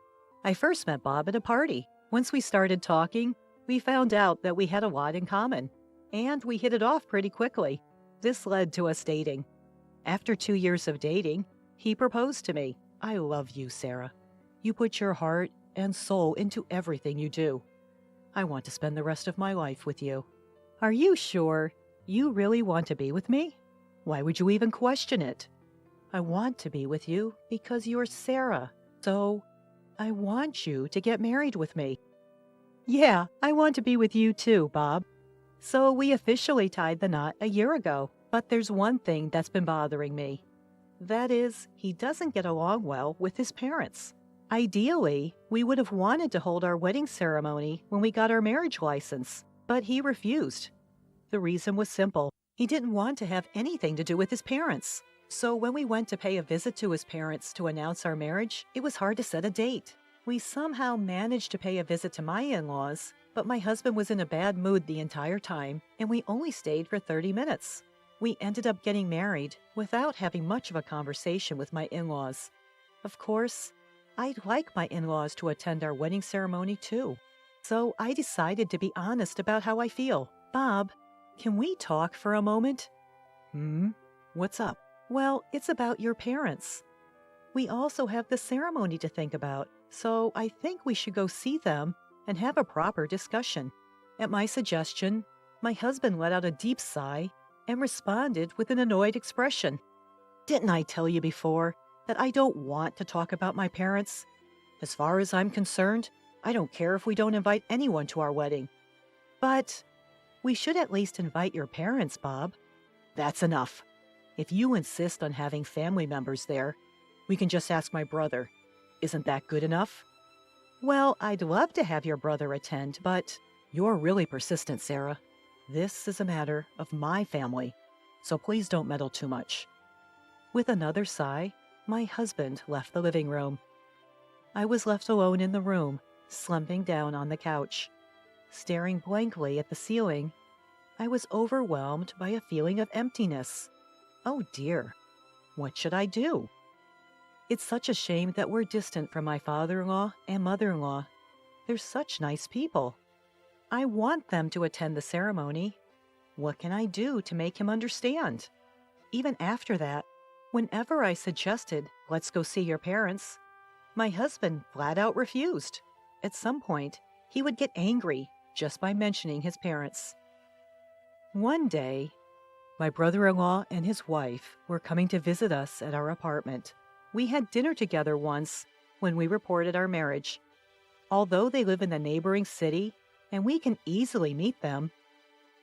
I first met Bob at a party. Once we started talking, we found out that we had a lot in common, and we hit it off pretty quickly. This led to us dating. After 2 years of dating, he proposed to me. I love you, Sarah. You put your heart and soul into everything you do. I want to spend the rest of my life with you. Are you sure you really want to be with me? Why would you even question it? I want to be with you because you're Sarah, so I want you to get married with me. Yeah, I want to be with you too, Bob. So we officially tied the knot a year ago, but there's one thing that's been bothering me. That is, he doesn't get along well with his parents. Ideally, we would have wanted to hold our wedding ceremony when we got our marriage license, but he refused. The reason was simple. He didn't want to have anything to do with his parents. So when we went to pay a visit to his parents to announce our marriage, it was hard to set a date. We somehow managed to pay a visit to my in-laws, but my husband was in a bad mood the entire time, and we only stayed for 30 minutes. We ended up getting married without having much of a conversation with my in-laws. Of course, I'd like my in-laws to attend our wedding ceremony too. So I decided to be honest about how I feel. Bob, can we talk for a moment? What's up? Well, it's about your parents. We also have the ceremony to think about, so I think we should go see them and have a proper discussion. At my suggestion, my husband let out a deep sigh and responded with an annoyed expression. Didn't I tell you before that I don't want to talk about my parents? As far as I'm concerned, I don't care if we don't invite anyone to our wedding. But we should at least invite your parents, Bob. That's enough. If you insist on having family members there, we can just ask my brother. Isn't that good enough? Well, I'd love to have your brother attend, but you're really persistent, Sarah. This is a matter of my family, so please don't meddle too much. With another sigh, my husband left the living room. I was left alone in the room, slumping down on the couch. Staring blankly at the ceiling, I was overwhelmed by a feeling of emptiness. Oh dear, what should I do? It's such a shame that we're distant from my father-in-law and mother-in-law. They're such nice people. I want them to attend the ceremony. What can I do to make him understand? Even after that, whenever I suggested, let's go see your parents, my husband flat out refused. At some point, he would get angry just by mentioning his parents. One day, my brother-in-law and his wife were coming to visit us at our apartment. We had dinner together once when we reported our marriage. Although they live in the neighboring city and we can easily meet them,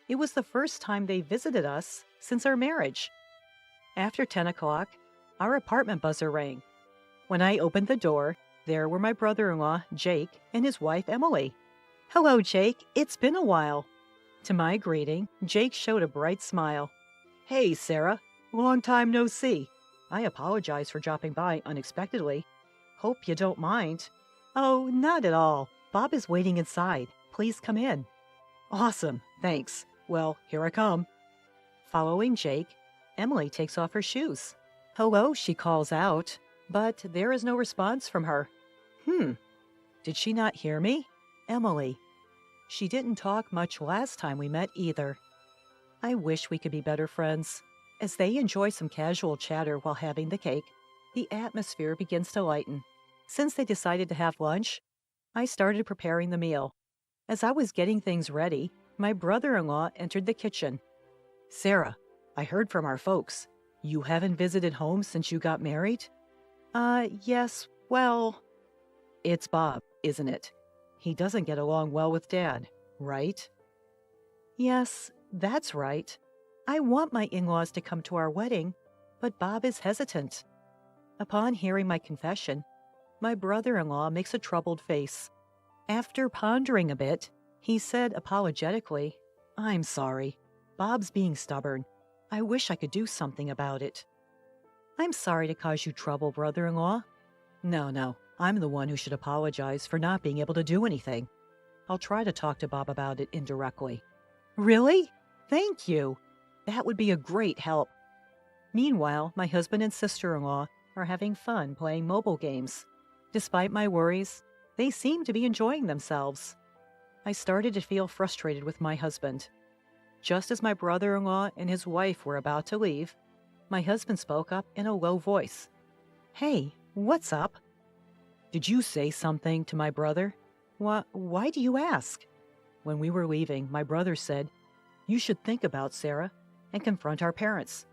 it was the first time they visited us since our marriage. After 10 o'clock, our apartment buzzer rang. When I opened the door, there were my brother-in-law, Jake, and his wife, Emily. Hello, Jake. It's been a while. To my greeting, Jake showed a bright smile. Hey, Sarah. Long time no see. I apologize for dropping by unexpectedly. Hope you don't mind. Oh, not at all. Bob is waiting inside. Please come in. Awesome. Thanks. Well, here I come. Following Jake, Emily takes off her shoes. Hello, she calls out, but there is no response from her. Did she not hear me? Emily. She didn't talk much last time we met either. I wish we could be better friends. As they enjoy some casual chatter while having the cake, the atmosphere begins to lighten. Since they decided to have lunch, I started preparing the meal. As I was getting things ready, my brother-in-law entered the kitchen. Sarah, I heard from our folks. You haven't visited home since you got married? Yes, well... It's Bob, isn't it? He doesn't get along well with Dad, right? Yes, that's right. I want my in-laws to come to our wedding, but Bob is hesitant. Upon hearing my confession, my brother-in-law makes a troubled face. After pondering a bit, he said apologetically, "I'm sorry. Bob's being stubborn. I wish I could do something about it." "I'm sorry to cause you trouble, brother-in-law." No, I'm the one who should apologize for not being able to do anything. I'll try to talk to Bob about it indirectly. Really? Thank you. That would be a great help. Meanwhile, my husband and sister-in-law are having fun playing mobile games. Despite my worries, they seem to be enjoying themselves. I started to feel frustrated with my husband. Just as my brother-in-law and his wife were about to leave, my husband spoke up in a low voice. "Hey, what's up?" "Did you say something to my brother?" Why do you ask?" When we were leaving, my brother said, "You should think about Sarah and confront our parents.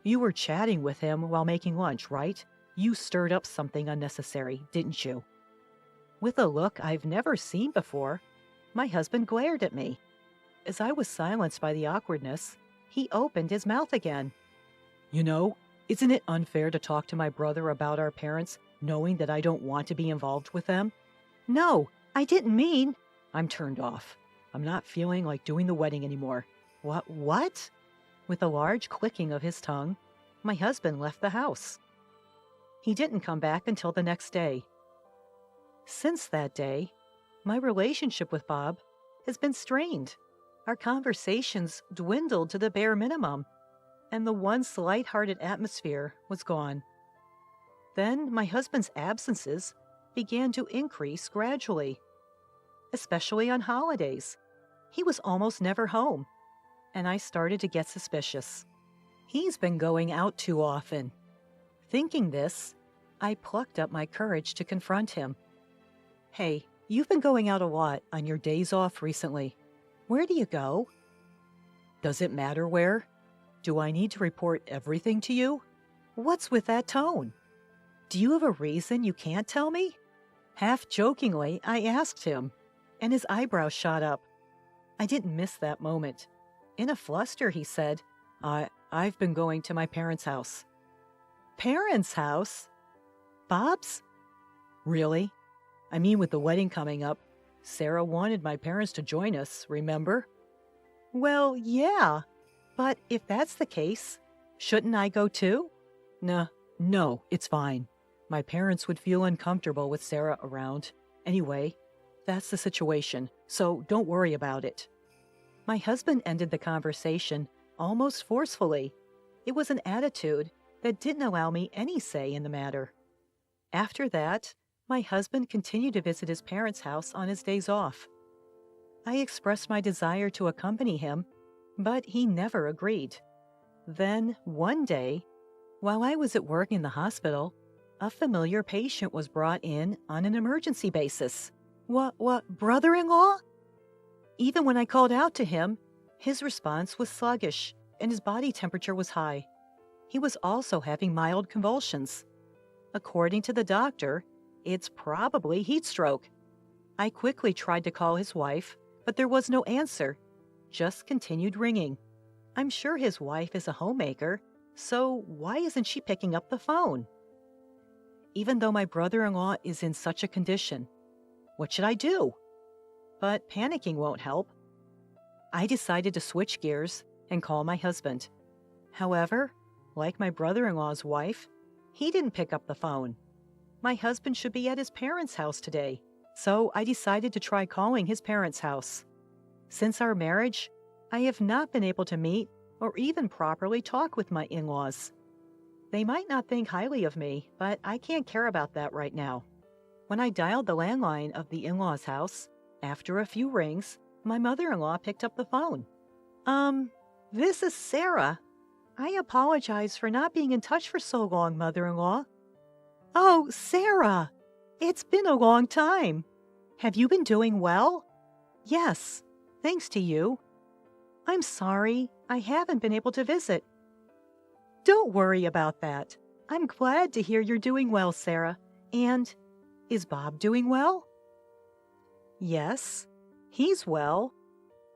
You were chatting with him while making lunch, right? You stirred up something unnecessary, didn't you?" With a look I've never seen before, my husband glared at me. As I was silenced by the awkwardness, he opened his mouth again. "You know, isn't it unfair to talk to my brother about our parents, knowing that I don't want to be involved with them?" "No, I didn't mean—" I'm turned off. I'm not feeling like doing the wedding anymore. What? With a large clicking of his tongue, my husband left the house. He didn't come back until the next day. Since that day, my relationship with Bob has been strained. Our conversations dwindled to the bare minimum, and the once light-hearted atmosphere was gone. Then my husband's absences began to increase gradually, especially on holidays. He was almost never home, and I started to get suspicious. He's been going out too often. Thinking this, I plucked up my courage to confront him. "Hey, you've been going out a lot on your days off recently. Where do you go?" "Does it matter where? Do I need to report everything to you? What's with that tone? Do you have a reason you can't tell me?" Half jokingly, I asked him, and his eyebrows shot up. I didn't miss that moment. In a fluster, he said, I've been going to my parents' house." "Parents' house? Bob's?" "Really? I mean, with the wedding coming up, Sarah wanted my parents to join us, remember?" "Well, yeah, but if that's the case, shouldn't I go too?" No, it's fine. My parents would feel uncomfortable with Sarah around. Anyway, that's the situation, so don't worry about it." My husband ended the conversation almost forcefully. It was an attitude that didn't allow me any say in the matter. After that, my husband continued to visit his parents' house on his days off. I expressed my desire to accompany him, but he never agreed. Then, one day, while I was at work in the hospital, a familiar patient was brought in on an emergency basis. What, brother-in-law? Even when I called out to him, his response was sluggish and his body temperature was high. He was also having mild convulsions. According to the doctor, it's probably heat stroke. I quickly tried to call his wife, but there was no answer, just continued ringing. I'm sure his wife is a homemaker, so why isn't she picking up the phone? Even though my brother-in-law is in such a condition, what should I do? But panicking won't help. I decided to switch gears and call my husband. However, like my brother-in-law's wife, he didn't pick up the phone. My husband should be at his parents' house today, so I decided to try calling his parents' house. Since our marriage, I have not been able to meet or even properly talk with my in-laws. They might not think highly of me, but I can't care about that right now. When I dialed the landline of the in-laws' house, after a few rings, my mother-in-law picked up the phone. This is Sarah. I apologize for not being in touch for so long, mother-in-law." "Oh, Sarah, it's been a long time. Have you been doing well?" "Yes, thanks to you." "I'm sorry, I haven't been able to visit." "Don't worry about that. I'm glad to hear you're doing well, Sarah. And is Bob doing well?" "Yes, he's well."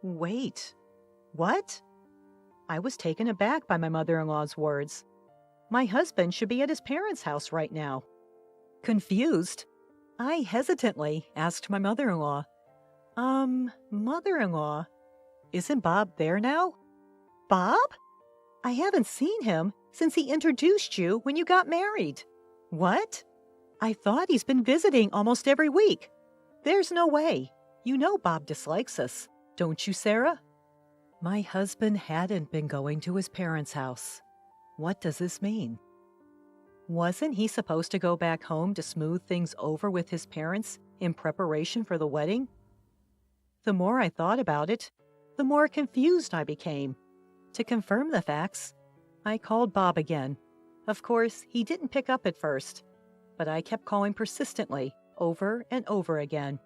Wait, what? I was taken aback by my mother-in-law's words. My husband should be at his parents' house right now. Confused, I hesitantly asked my mother-in-law, Mother-in-law, isn't Bob there now? Bob? I haven't seen him since he introduced you when you got married. What? I thought he's been visiting almost every week. There's no way. You know Bob dislikes us, don't you, Sarah? My husband hadn't been going to his parents' house. What does this mean? Wasn't he supposed to go back home to smooth things over with his parents in preparation for the wedding? The more I thought about it, the more confused I became. To confirm the facts, I called Bob again. Of course, he didn't pick up at first, but I kept calling persistently, over and over again.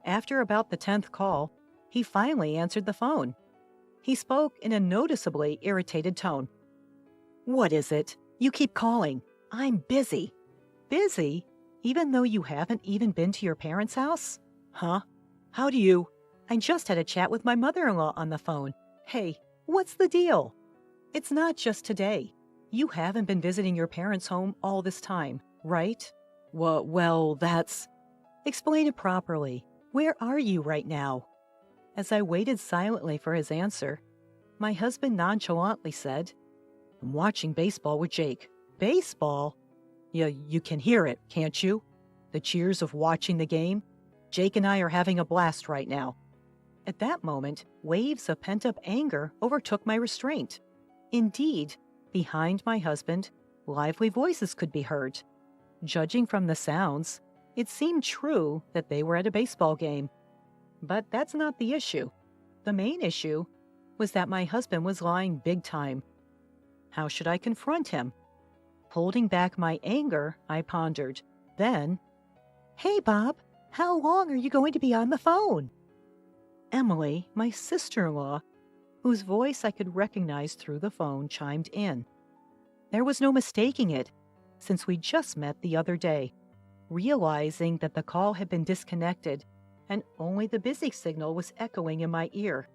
After about the 10th call, he finally answered the phone. He spoke in a noticeably irritated tone. What is it? You keep calling. I'm busy. Busy? Even though you haven't even been to your parents' house? Huh? How do you? I just had a chat with my mother-in-law on the phone. Hey, what's the deal? It's not just today. You haven't been visiting your parents' home all this time, right? Well, that's... Explain it properly. Where are you right now? As I waited silently for his answer, my husband nonchalantly said, I'm watching baseball with Jake. Baseball? Yeah, you can hear it, can't you? The cheers of watching the game? Jake and I are having a blast right now. At that moment, waves of pent-up anger overtook my restraint. Indeed, behind my husband, lively voices could be heard. Judging from the sounds, it seemed true that they were at a baseball game. But that's not the issue. The main issue was that my husband was lying big time. How should I confront him? Holding back my anger, I pondered. Then, Hey, Bob, how long are you going to be on the phone? Emily, my sister-in-law, whose voice I could recognize through the phone, chimed in. There was no mistaking it, since we just met the other day. Realizing that the call had been disconnected and only the busy signal was echoing in my ear.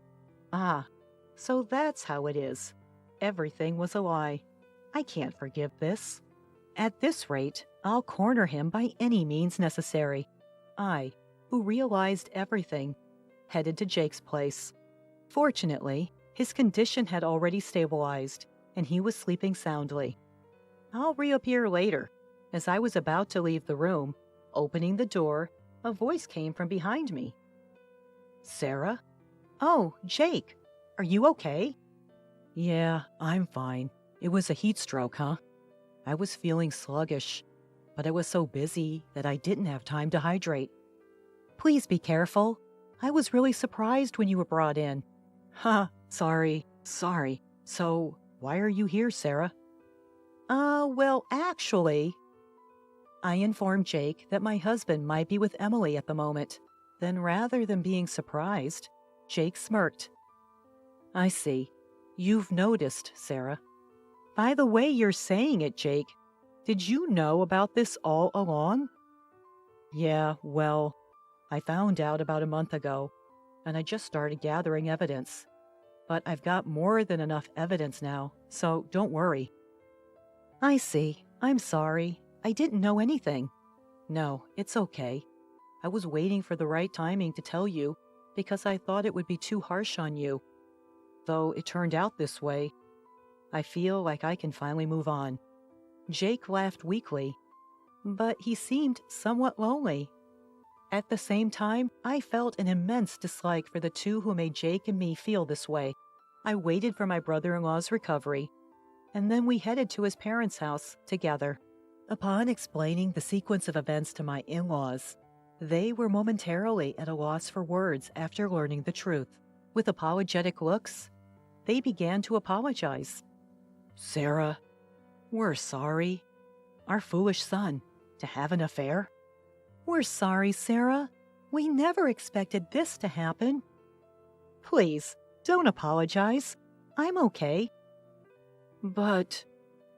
Ah, so that's how it is. Everything was a lie. I can't forgive this. At this rate, I'll corner him by any means necessary. I, who realized everything, headed to Jake's place. Fortunately, his condition had already stabilized, and he was sleeping soundly. I'll reappear later. As I was about to leave the room, opening the door, a voice came from behind me. Sarah? Oh, Jake, are you okay? Yeah, I'm fine. It was a heat stroke, huh? I was feeling sluggish, but I was so busy that I didn't have time to hydrate. Please be careful. I was really surprised when you were brought in. Sorry. So, why are you here, Sarah? Well, actually... I informed Jake that my husband might be with Emily at the moment. Then rather than being surprised, Jake smirked. I see. You've noticed, Sarah. By the way you're saying it, Jake, did you know about this all along? Yeah, well, I found out about a month ago, and I just started gathering evidence. But I've got more than enough evidence now, so don't worry. I see. I'm sorry. I didn't know anything. No, it's okay. I was waiting for the right timing to tell you because I thought it would be too harsh on you. Though it turned out this way, I feel like I can finally move on. Jake laughed weakly, but he seemed somewhat lonely. At the same time, I felt an immense dislike for the two who made Jake and me feel this way. I waited for my brother-in-law's recovery, and then we headed to his parents' house together. Upon explaining the sequence of events to my in-laws, they were momentarily at a loss for words after learning the truth. With apologetic looks, they began to apologize. Sarah, we're sorry. Our foolish son, to have an affair? We're sorry, Sarah. We never expected this to happen. Please, don't apologize. I'm okay. But,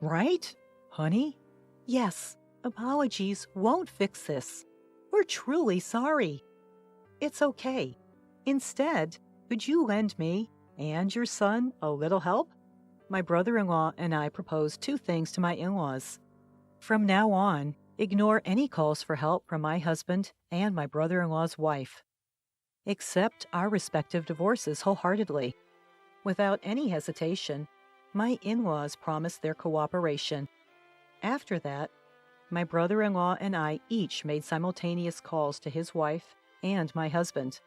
right, honey? Yes, apologies won't fix this. We're truly sorry. It's okay. Instead, could you lend me and your son a little help? my brother-in-law and I proposed two things to my in-laws. From now on, ignore any calls for help from my husband and my brother-in-law's wife. Accept our respective divorces wholeheartedly. Without any hesitation, my in-laws promised their cooperation. After that, my brother-in-law and I each made simultaneous calls to his wife and my husband.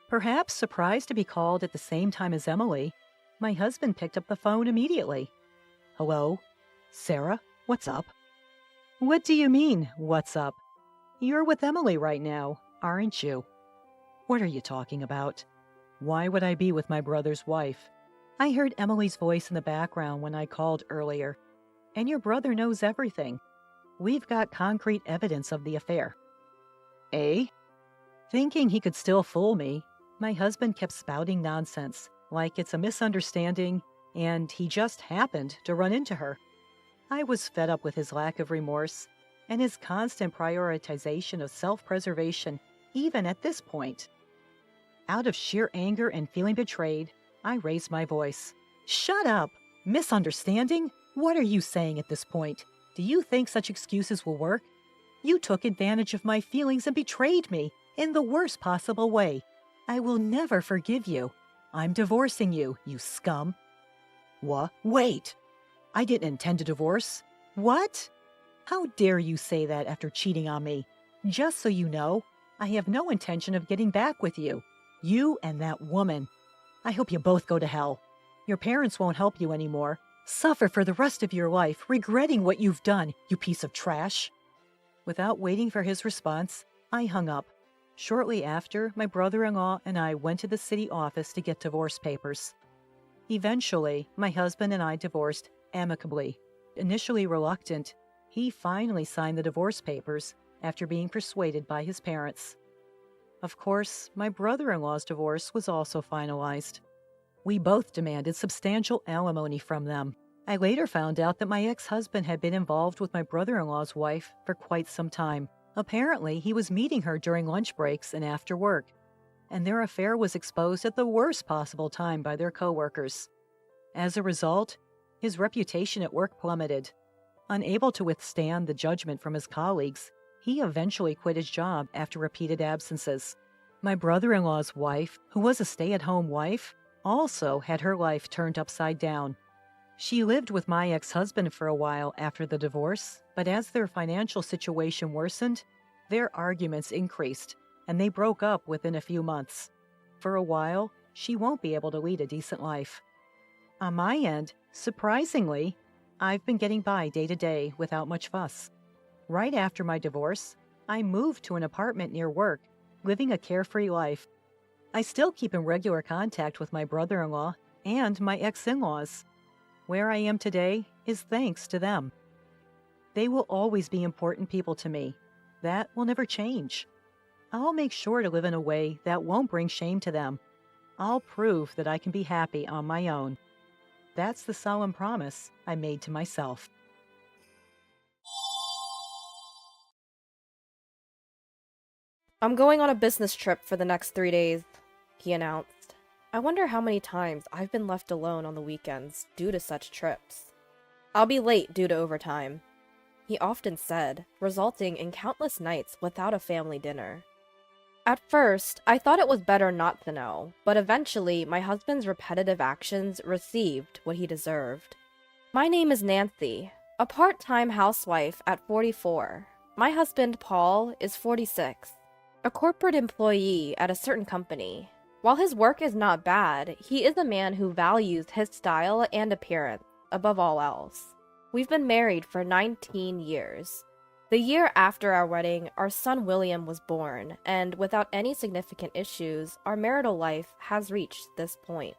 Perhaps surprised to be called at the same time as Emily, my husband picked up the phone immediately. "Hello? Sarah, what's up?" "What do you mean, what's up? You're with Emily right now, aren't you?" "What are you talking about? Why would I be with my brother's wife? I heard Emily's voice in the background when I called earlier, and your brother knows everything. We've got concrete evidence of the affair." "Eh?" Thinking he could still fool me, my husband kept spouting nonsense, like it's a misunderstanding and he just happened to run into her. I was fed up with his lack of remorse and his constant prioritization of self-preservation, even at this point. Out of sheer anger and feeling betrayed, I raised my voice. "Shut up! Misunderstanding? What are you saying at this point? Do you think such excuses will work? You took advantage of my feelings and betrayed me in the worst possible way. I will never forgive you. I'm divorcing you, you scum." "What? Wait! I didn't intend to divorce." "What? How dare you say that after cheating on me? Just so you know, I have no intention of getting back with you. You and that woman. I hope you both go to hell. Your parents won't help you anymore. Suffer for the rest of your life, regretting what you've done, you piece of trash." Without waiting for his response, I hung up. Shortly after, my brother-in-law and I went to the city office to get divorce papers. Eventually, my husband and I divorced amicably. Initially reluctant, he finally signed the divorce papers after being persuaded by his parents. Of course, my brother-in-law's divorce was also finalized. We both demanded substantial alimony from them. I later found out that my ex-husband had been involved with my brother-in-law's wife for quite some time. Apparently, he was meeting her during lunch breaks and after work, and their affair was exposed at the worst possible time by their coworkers. As a result, his reputation at work plummeted. Unable to withstand the judgment from his colleagues, he eventually quit his job after repeated absences. My brother-in-law's wife, who was a stay-at-home wife, also had her life turned upside down. She lived with my ex-husband for a while after the divorce, but as their financial situation worsened, their arguments increased, and they broke up within a few months. For a while, she won't be able to lead a decent life. On my end, surprisingly, I've been getting by day to day without much fuss. Right after my divorce, I moved to an apartment near work, living a carefree life. I still keep in regular contact with my brother-in-law and my ex-in-laws. Where I am today is thanks to them. They will always be important people to me. That will never change. I'll make sure to live in a way that won't bring shame to them. I'll prove that I can be happy on my own. That's the solemn promise I made to myself. "I'm going on a business trip for the next 3 days," he announced. I wonder how many times I've been left alone on the weekends due to such trips. "I'll be late due to overtime," he often said, resulting in countless nights without a family dinner. At first, I thought it was better not to know, but eventually my husband's repetitive actions received what he deserved. My name is Nancy, a part-time housewife at 44. My husband, Paul, is 46, a corporate employee at a certain company. While his work is not bad, he is a man who values his style and appearance above all else. We've been married for 19 years. The year after our wedding, our son William was born, and without any significant issues, our marital life has reached this point.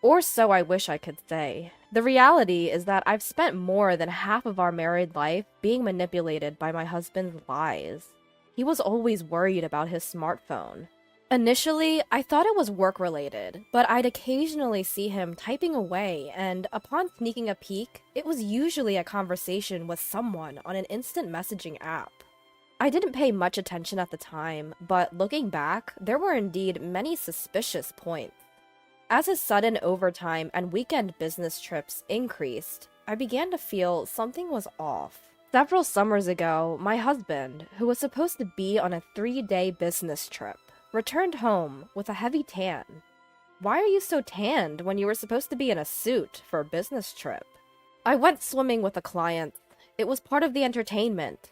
Or so I wish I could say. The reality is that I've spent more than half of our married life being manipulated by my husband's lies. He was always worried about his smartphone. Initially, I thought it was work-related, but I'd occasionally see him typing away, and upon sneaking a peek, it was usually a conversation with someone on an instant messaging app. I didn't pay much attention at the time, but looking back, there were indeed many suspicious points. As his sudden overtime and weekend business trips increased, I began to feel something was off. Several summers ago, my husband, who was supposed to be on a 3-day business trip, returned home with a heavy tan. Why are you so tanned when you were supposed to be in a suit for a business trip? I went swimming with a client. It was part of the entertainment.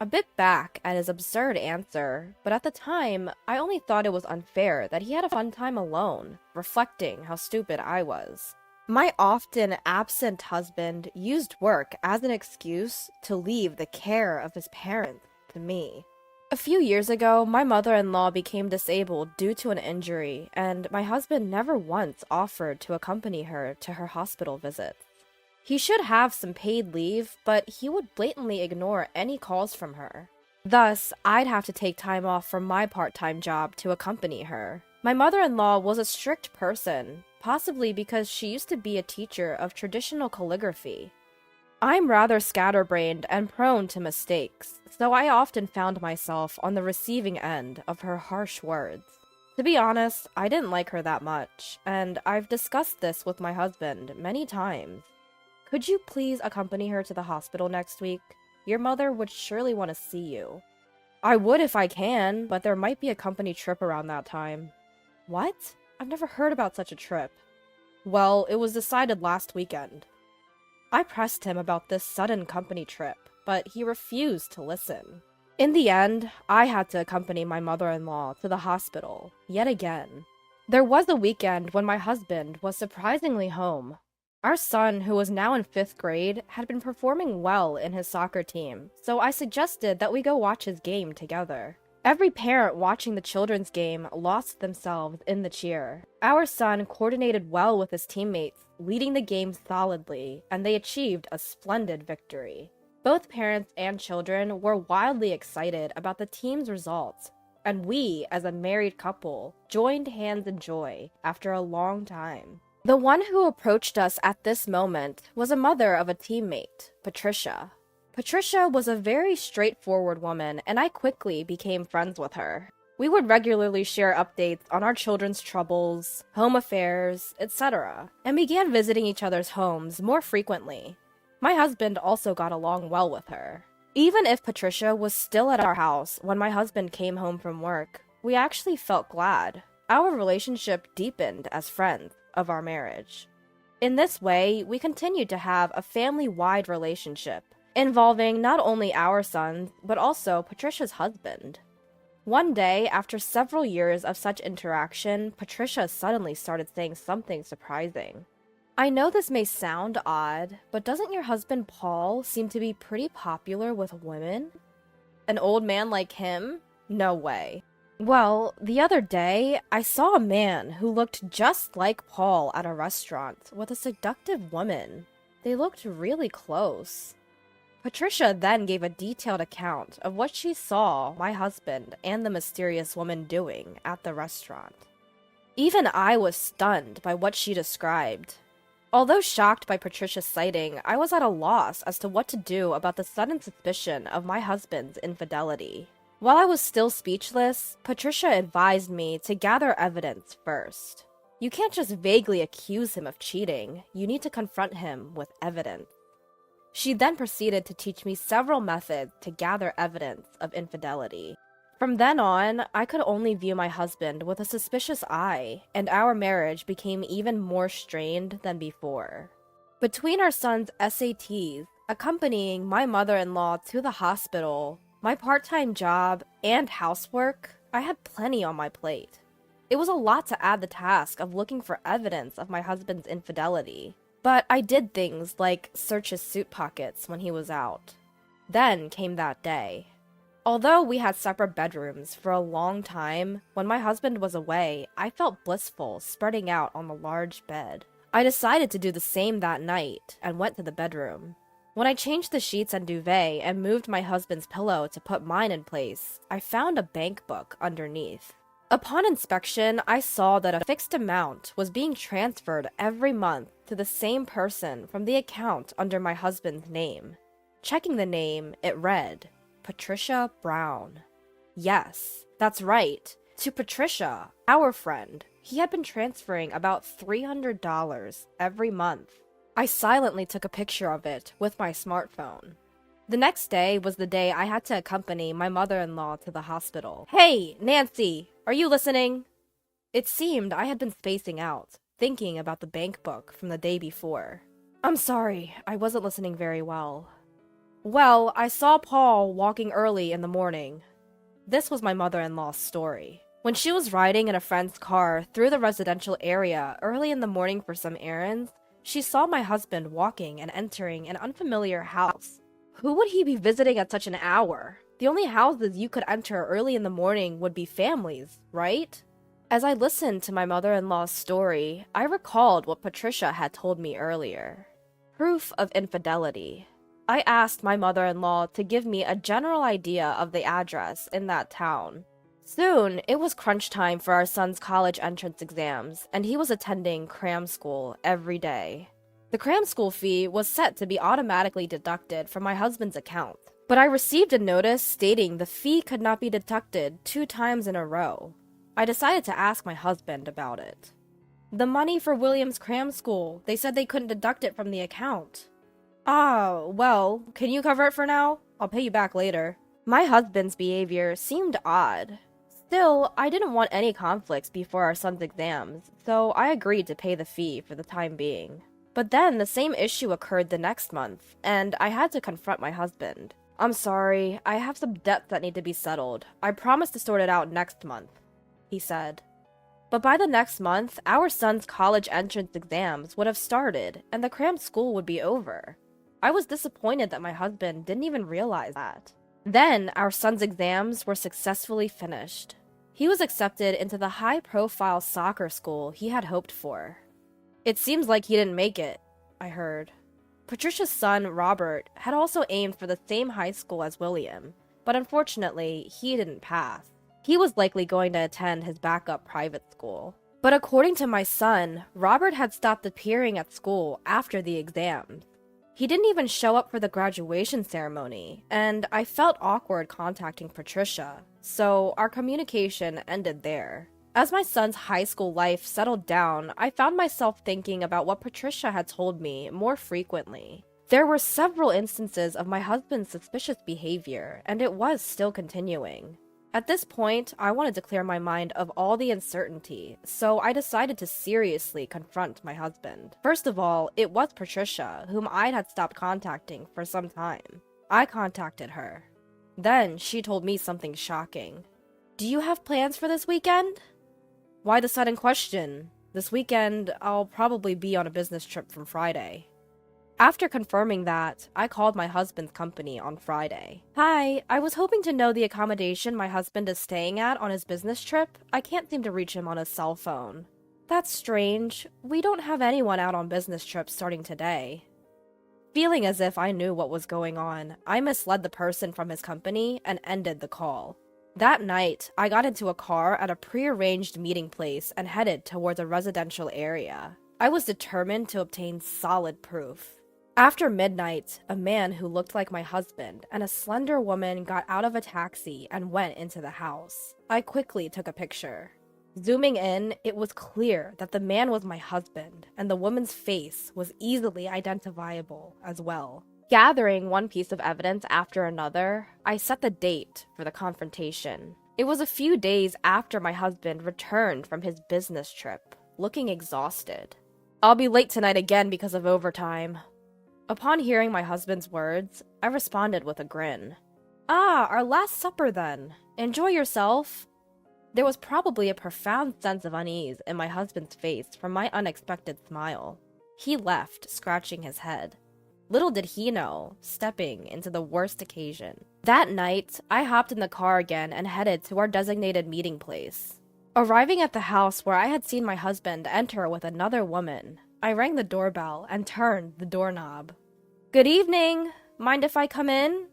A bit back at his absurd answer, but at the time, I only thought it was unfair that he had a fun time alone, reflecting how stupid I was. My often absent husband used work as an excuse to leave the care of his parents to me. A few years ago, my mother-in-law became disabled due to an injury, and my husband never once offered to accompany her to her hospital visits. He should have some paid leave, but he would blatantly ignore any calls from her. Thus, I'd have to take time off from my part-time job to accompany her. My mother-in-law was a strict person, possibly because she used to be a teacher of traditional calligraphy. I'm rather scatterbrained and prone to mistakes, so I often found myself on the receiving end of her harsh words. To be honest, I didn't like her that much, and I've discussed this with my husband many times. Could you please accompany her to the hospital next week? Your mother would surely want to see you. I would if I can, but there might be a company trip around that time. What? I've never heard about such a trip. Well, it was decided last weekend. I pressed him about this sudden company trip, but he refused to listen. In the end, I had to accompany my mother-in-law to the hospital, yet again. There was a weekend when my husband was surprisingly home. Our son, who was now in 5th grade, had been performing well in his soccer team, so I suggested that we go watch his game together. Every parent watching the children's game lost themselves in the cheer. Our son coordinated well with his teammates, leading the game solidly, and they achieved a splendid victory. Both parents and children were wildly excited about the team's results, and we, as a married couple, joined hands in joy after a long time. The one who approached us at this moment was a mother of a teammate, Patricia. Patricia was a very straightforward woman, and I quickly became friends with her. We would regularly share updates on our children's troubles, home affairs, etc., and began visiting each other's homes more frequently. My husband also got along well with her. Even if Patricia was still at our house when my husband came home from work, we actually felt glad. Our relationship deepened as friends of our marriage. In this way, we continued to have a family-wide relationship, involving not only our sons, but also Patricia's husband. One day, after several years of such interaction, Patricia suddenly started saying something surprising. I know this may sound odd, but doesn't your husband Paul seem to be pretty popular with women? An old man like him? No way. Well, the other day, I saw a man who looked just like Paul at a restaurant with a seductive woman. They looked really close. Patricia then gave a detailed account of what she saw my husband and the mysterious woman doing at the restaurant. Even I was stunned by what she described. Although shocked by Patricia's sighting, I was at a loss as to what to do about the sudden suspicion of my husband's infidelity. While I was still speechless, Patricia advised me to gather evidence first. You can't just vaguely accuse him of cheating, you need to confront him with evidence. She then proceeded to teach me several methods to gather evidence of infidelity. From then on, I could only view my husband with a suspicious eye, and our marriage became even more strained than before. Between our son's SATs, accompanying my mother-in-law to the hospital, my part-time job, and housework, I had plenty on my plate. It was a lot to add the task of looking for evidence of my husband's infidelity. But I did things like search his suit pockets when he was out. Then came that day. Although we had separate bedrooms for a long time, when my husband was away, I felt blissful spreading out on the large bed. I decided to do the same that night and went to the bedroom. When I changed the sheets and duvet and moved my husband's pillow to put mine in place, I found a bank book underneath. Upon inspection, I saw that a fixed amount was being transferred every month to the same person from the account under my husband's name. Checking the name, it read, Patricia Brown. Yes, that's right, to Patricia, our friend, he had been transferring about $300 every month. I silently took a picture of it with my smartphone. The next day was the day I had to accompany my mother-in-law to the hospital. Hey, Nancy, are you listening? It seemed I had been spacing out, thinking about the bank book from the day before. I'm sorry, I wasn't listening very well. Well, I saw Paul walking early in the morning. This was my mother-in-law's story. When she was riding in a friend's car through the residential area early in the morning for some errands, she saw my husband walking and entering an unfamiliar house. Who would he be visiting at such an hour? The only houses you could enter early in the morning would be families, right? As I listened to my mother-in-law's story, I recalled what Patricia had told me earlier. Proof of infidelity. I asked my mother-in-law to give me a general idea of the address in that town. Soon, it was crunch time for our son's college entrance exams, and he was attending cram school every day. The cram school fee was set to be automatically deducted from my husband's account, but I received a notice stating the fee could not be deducted 2 times in a row. I decided to ask my husband about it. The money for William's cram school, they said they couldn't deduct it from the account. Ah, well, can you cover it for now? I'll pay you back later. My husband's behavior seemed odd. Still, I didn't want any conflicts before our son's exams, so I agreed to pay the fee for the time being. But then the same issue occurred the next month, and I had to confront my husband. I'm sorry, I have some debts that need to be settled. I promise to sort it out next month, he said. But by the next month, our son's college entrance exams would have started, and the cram school would be over. I was disappointed that my husband didn't even realize that. Then, our son's exams were successfully finished. He was accepted into the high-profile soccer school he had hoped for. It seems like he didn't make it, I heard. Patricia's son, Robert, had also aimed for the same high school as William, but unfortunately, he didn't pass. He was likely going to attend his backup private school. But according to my son, Robert had stopped appearing at school after the exams. He didn't even show up for the graduation ceremony, and I felt awkward contacting Patricia, so our communication ended there. As my son's high school life settled down, I found myself thinking about what Patricia had told me more frequently. There were several instances of my husband's suspicious behavior, and it was still continuing. At this point, I wanted to clear my mind of all the uncertainty, so I decided to seriously confront my husband. First of all, it was Patricia, whom I had stopped contacting for some time. I contacted her. Then she told me something shocking. Do you have plans for this weekend? Why the sudden question? This weekend, I'll probably be on a business trip from Friday. After confirming that, I called my husband's company on Friday. Hi, I was hoping to know the accommodation my husband is staying at on his business trip. I can't seem to reach him on his cell phone. That's strange. We don't have anyone out on business trips starting today. Feeling as if I knew what was going on, I misled the person from his company and ended the call. That night, I got into a car at a prearranged meeting place and headed towards a residential area. I was determined to obtain solid proof. After midnight, a man who looked like my husband and a slender woman got out of a taxi and went into the house. I quickly took a picture. Zooming in, it was clear that the man was my husband, and the woman's face was easily identifiable as well. Gathering one piece of evidence after another, I set the date for the confrontation. It was a few days after my husband returned from his business trip, looking exhausted. I'll be late tonight again because of overtime. Upon hearing my husband's words, I responded with a grin. Ah, our last supper then. Enjoy yourself. There was probably a profound sense of unease in my husband's face from my unexpected smile. He left, scratching his head. Little did he know, stepping into the worst occasion. That night, I hopped in the car again and headed to our designated meeting place. Arriving at the house where I had seen my husband enter with another woman, I rang the doorbell and turned the doorknob. Good evening. Mind if I come in?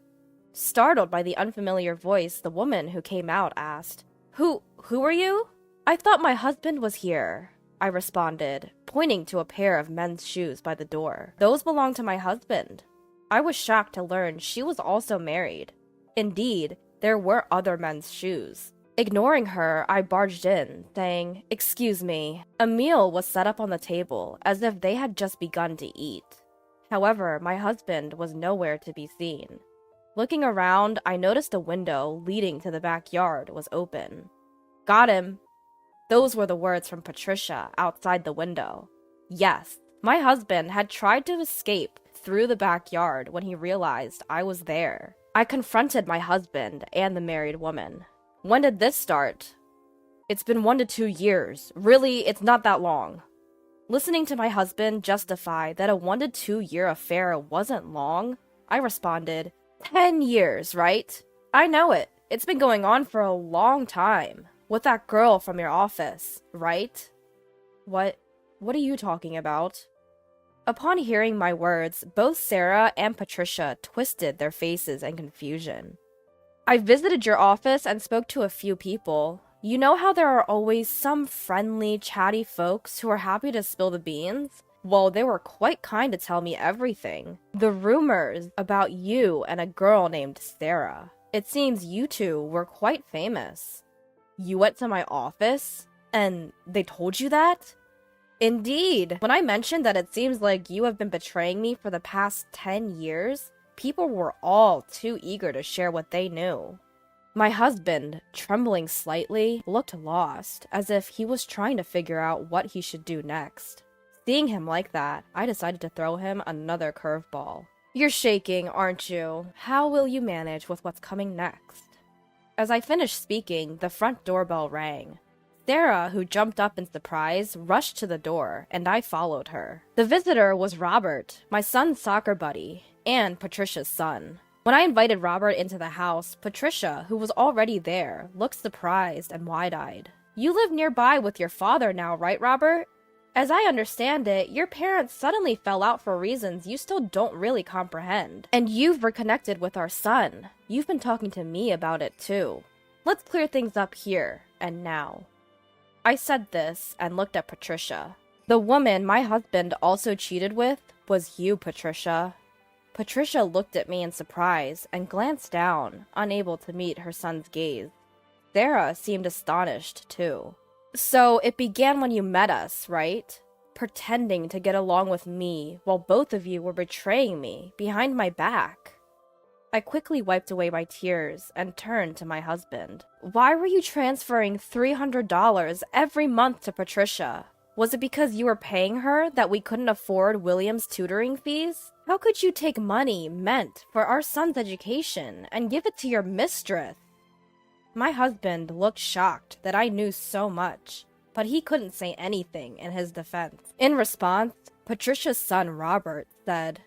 Startled by the unfamiliar voice, the woman who came out asked, Who are you? I thought my husband was here, I responded, pointing to a pair of men's shoes by the door. Those belong to my husband. I was shocked to learn she was also married. Indeed, there were other men's shoes. Ignoring her, I barged in, saying, "Excuse me." A meal was set up on the table, as if they had just begun to eat. However, my husband was nowhere to be seen. Looking around, I noticed a window leading to the backyard was open. "Got him." Those were the words from Patricia outside the window. Yes, my husband had tried to escape through the backyard when he realized I was there. I confronted my husband and the married woman. "When did this start?" "It's been 1 to 2 years. Really, it's not that long." Listening to my husband justify that a 1 to 2 year affair wasn't long, I responded, 10 years, right? I know it. It's been going on for a long time. With that girl from your office, right? What are you talking about? Upon hearing my words, both Sarah and Patricia twisted their faces in confusion. "I visited your office and spoke to a few people. You know how there are always some friendly, chatty folks who are happy to spill the beans? Well, they were quite kind to tell me everything. The rumors about you and a girl named Sarah. It seems you two were quite famous." "You went to my office? And they told you that?" "Indeed. When I mentioned that it seems like you have been betraying me for the past 10 years, people were all too eager to share what they knew." My husband, trembling slightly, looked lost, as if he was trying to figure out what he should do next. Seeing him like that, I decided to throw him another curveball. "You're shaking, aren't you? How will you manage with what's coming next?" As I finished speaking, the front doorbell rang. Sarah, who jumped up in surprise, rushed to the door, and I followed her. The visitor was Robert, my son's soccer buddy, and Patricia's son. When I invited Robert into the house, Patricia, who was already there, looked surprised and wide-eyed. "You live nearby with your father now, right, Robert? As I understand it, your parents suddenly fell out for reasons you still don't really comprehend. And you've reconnected with our son. You've been talking to me about it too. Let's clear things up here and now." I said this and looked at Patricia. "The woman my husband also cheated with was you, Patricia." Patricia looked at me in surprise and glanced down, unable to meet her son's gaze. Sarah seemed astonished, too. "So it began when you met us, right? Pretending to get along with me while both of you were betraying me behind my back." I quickly wiped away my tears and turned to my husband. "Why were you transferring $300 every month to Patricia? Was it because you were paying her that we couldn't afford William's tutoring fees? How could you take money meant for our son's education and give it to your mistress?" My husband looked shocked that I knew so much, but he couldn't say anything in his defense. In response, Patricia's son Robert said,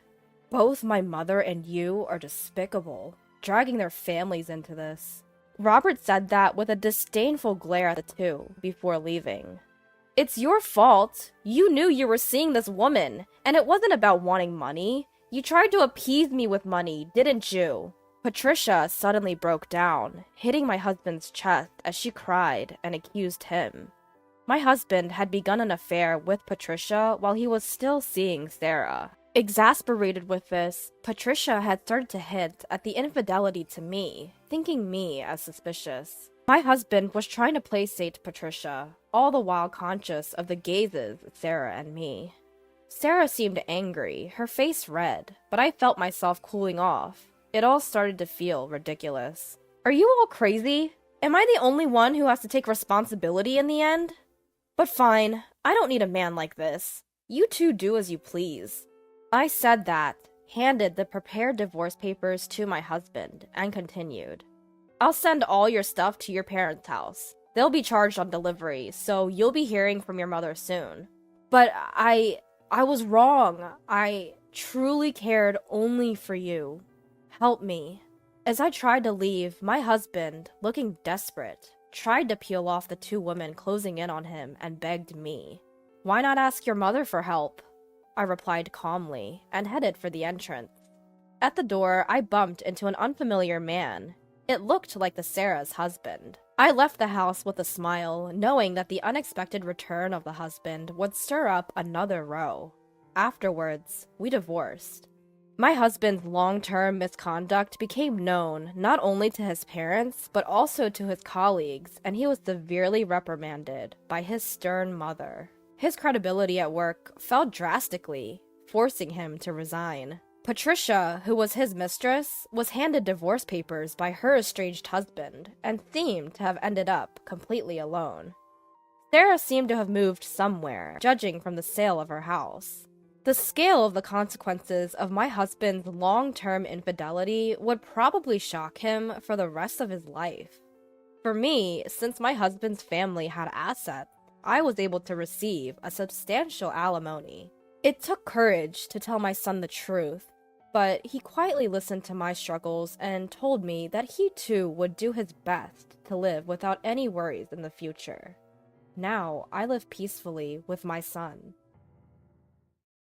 "Both my mother and you are despicable, dragging their families into this." Robert said that with a disdainful glare at the two before leaving. "It's your fault. You knew you were seeing this woman, and it wasn't about wanting money. You tried to appease me with money, didn't you?" Patricia suddenly broke down, hitting my husband's chest as she cried and accused him. My husband had begun an affair with Patricia while he was still seeing Sarah. Exasperated with this, Patricia had started to hint at the infidelity to me, thinking me as suspicious. My husband was trying to placate Patricia, all the while conscious of the gazes of Sarah and me. Sarah seemed angry, her face red, but I felt myself cooling off. It all started to feel ridiculous. "Are you all crazy? Am I the only one who has to take responsibility in the end? But fine, I don't need a man like this. You two do as you please." I said that, handed the prepared divorce papers to my husband, and continued. "I'll send all your stuff to your parents' house. They'll be charged on delivery, so you'll be hearing from your mother soon." "But I was wrong. I truly cared only for you. Help me." As I tried to leave, my husband, looking desperate, tried to peel off the two women closing in on him and begged me. "Why not ask your mother for help?" I replied calmly, and headed for the entrance. At the door, I bumped into an unfamiliar man. It looked like the Sarah's husband. I left the house with a smile, knowing that the unexpected return of the husband would stir up another row. Afterwards, we divorced. My husband's long-term misconduct became known not only to his parents, but also to his colleagues, and he was severely reprimanded by his stern mother. His credibility at work fell drastically, forcing him to resign. Patricia, who was his mistress, was handed divorce papers by her estranged husband, and seemed to have ended up completely alone. Sarah seemed to have moved somewhere, judging from the sale of her house. The scale of the consequences of my husband's long-term infidelity would probably shock him for the rest of his life. For me, since my husband's family had assets, I was able to receive a substantial alimony. It took courage to tell my son the truth, but he quietly listened to my struggles and told me that he too would do his best to live without any worries in the future. Now I live peacefully with my son.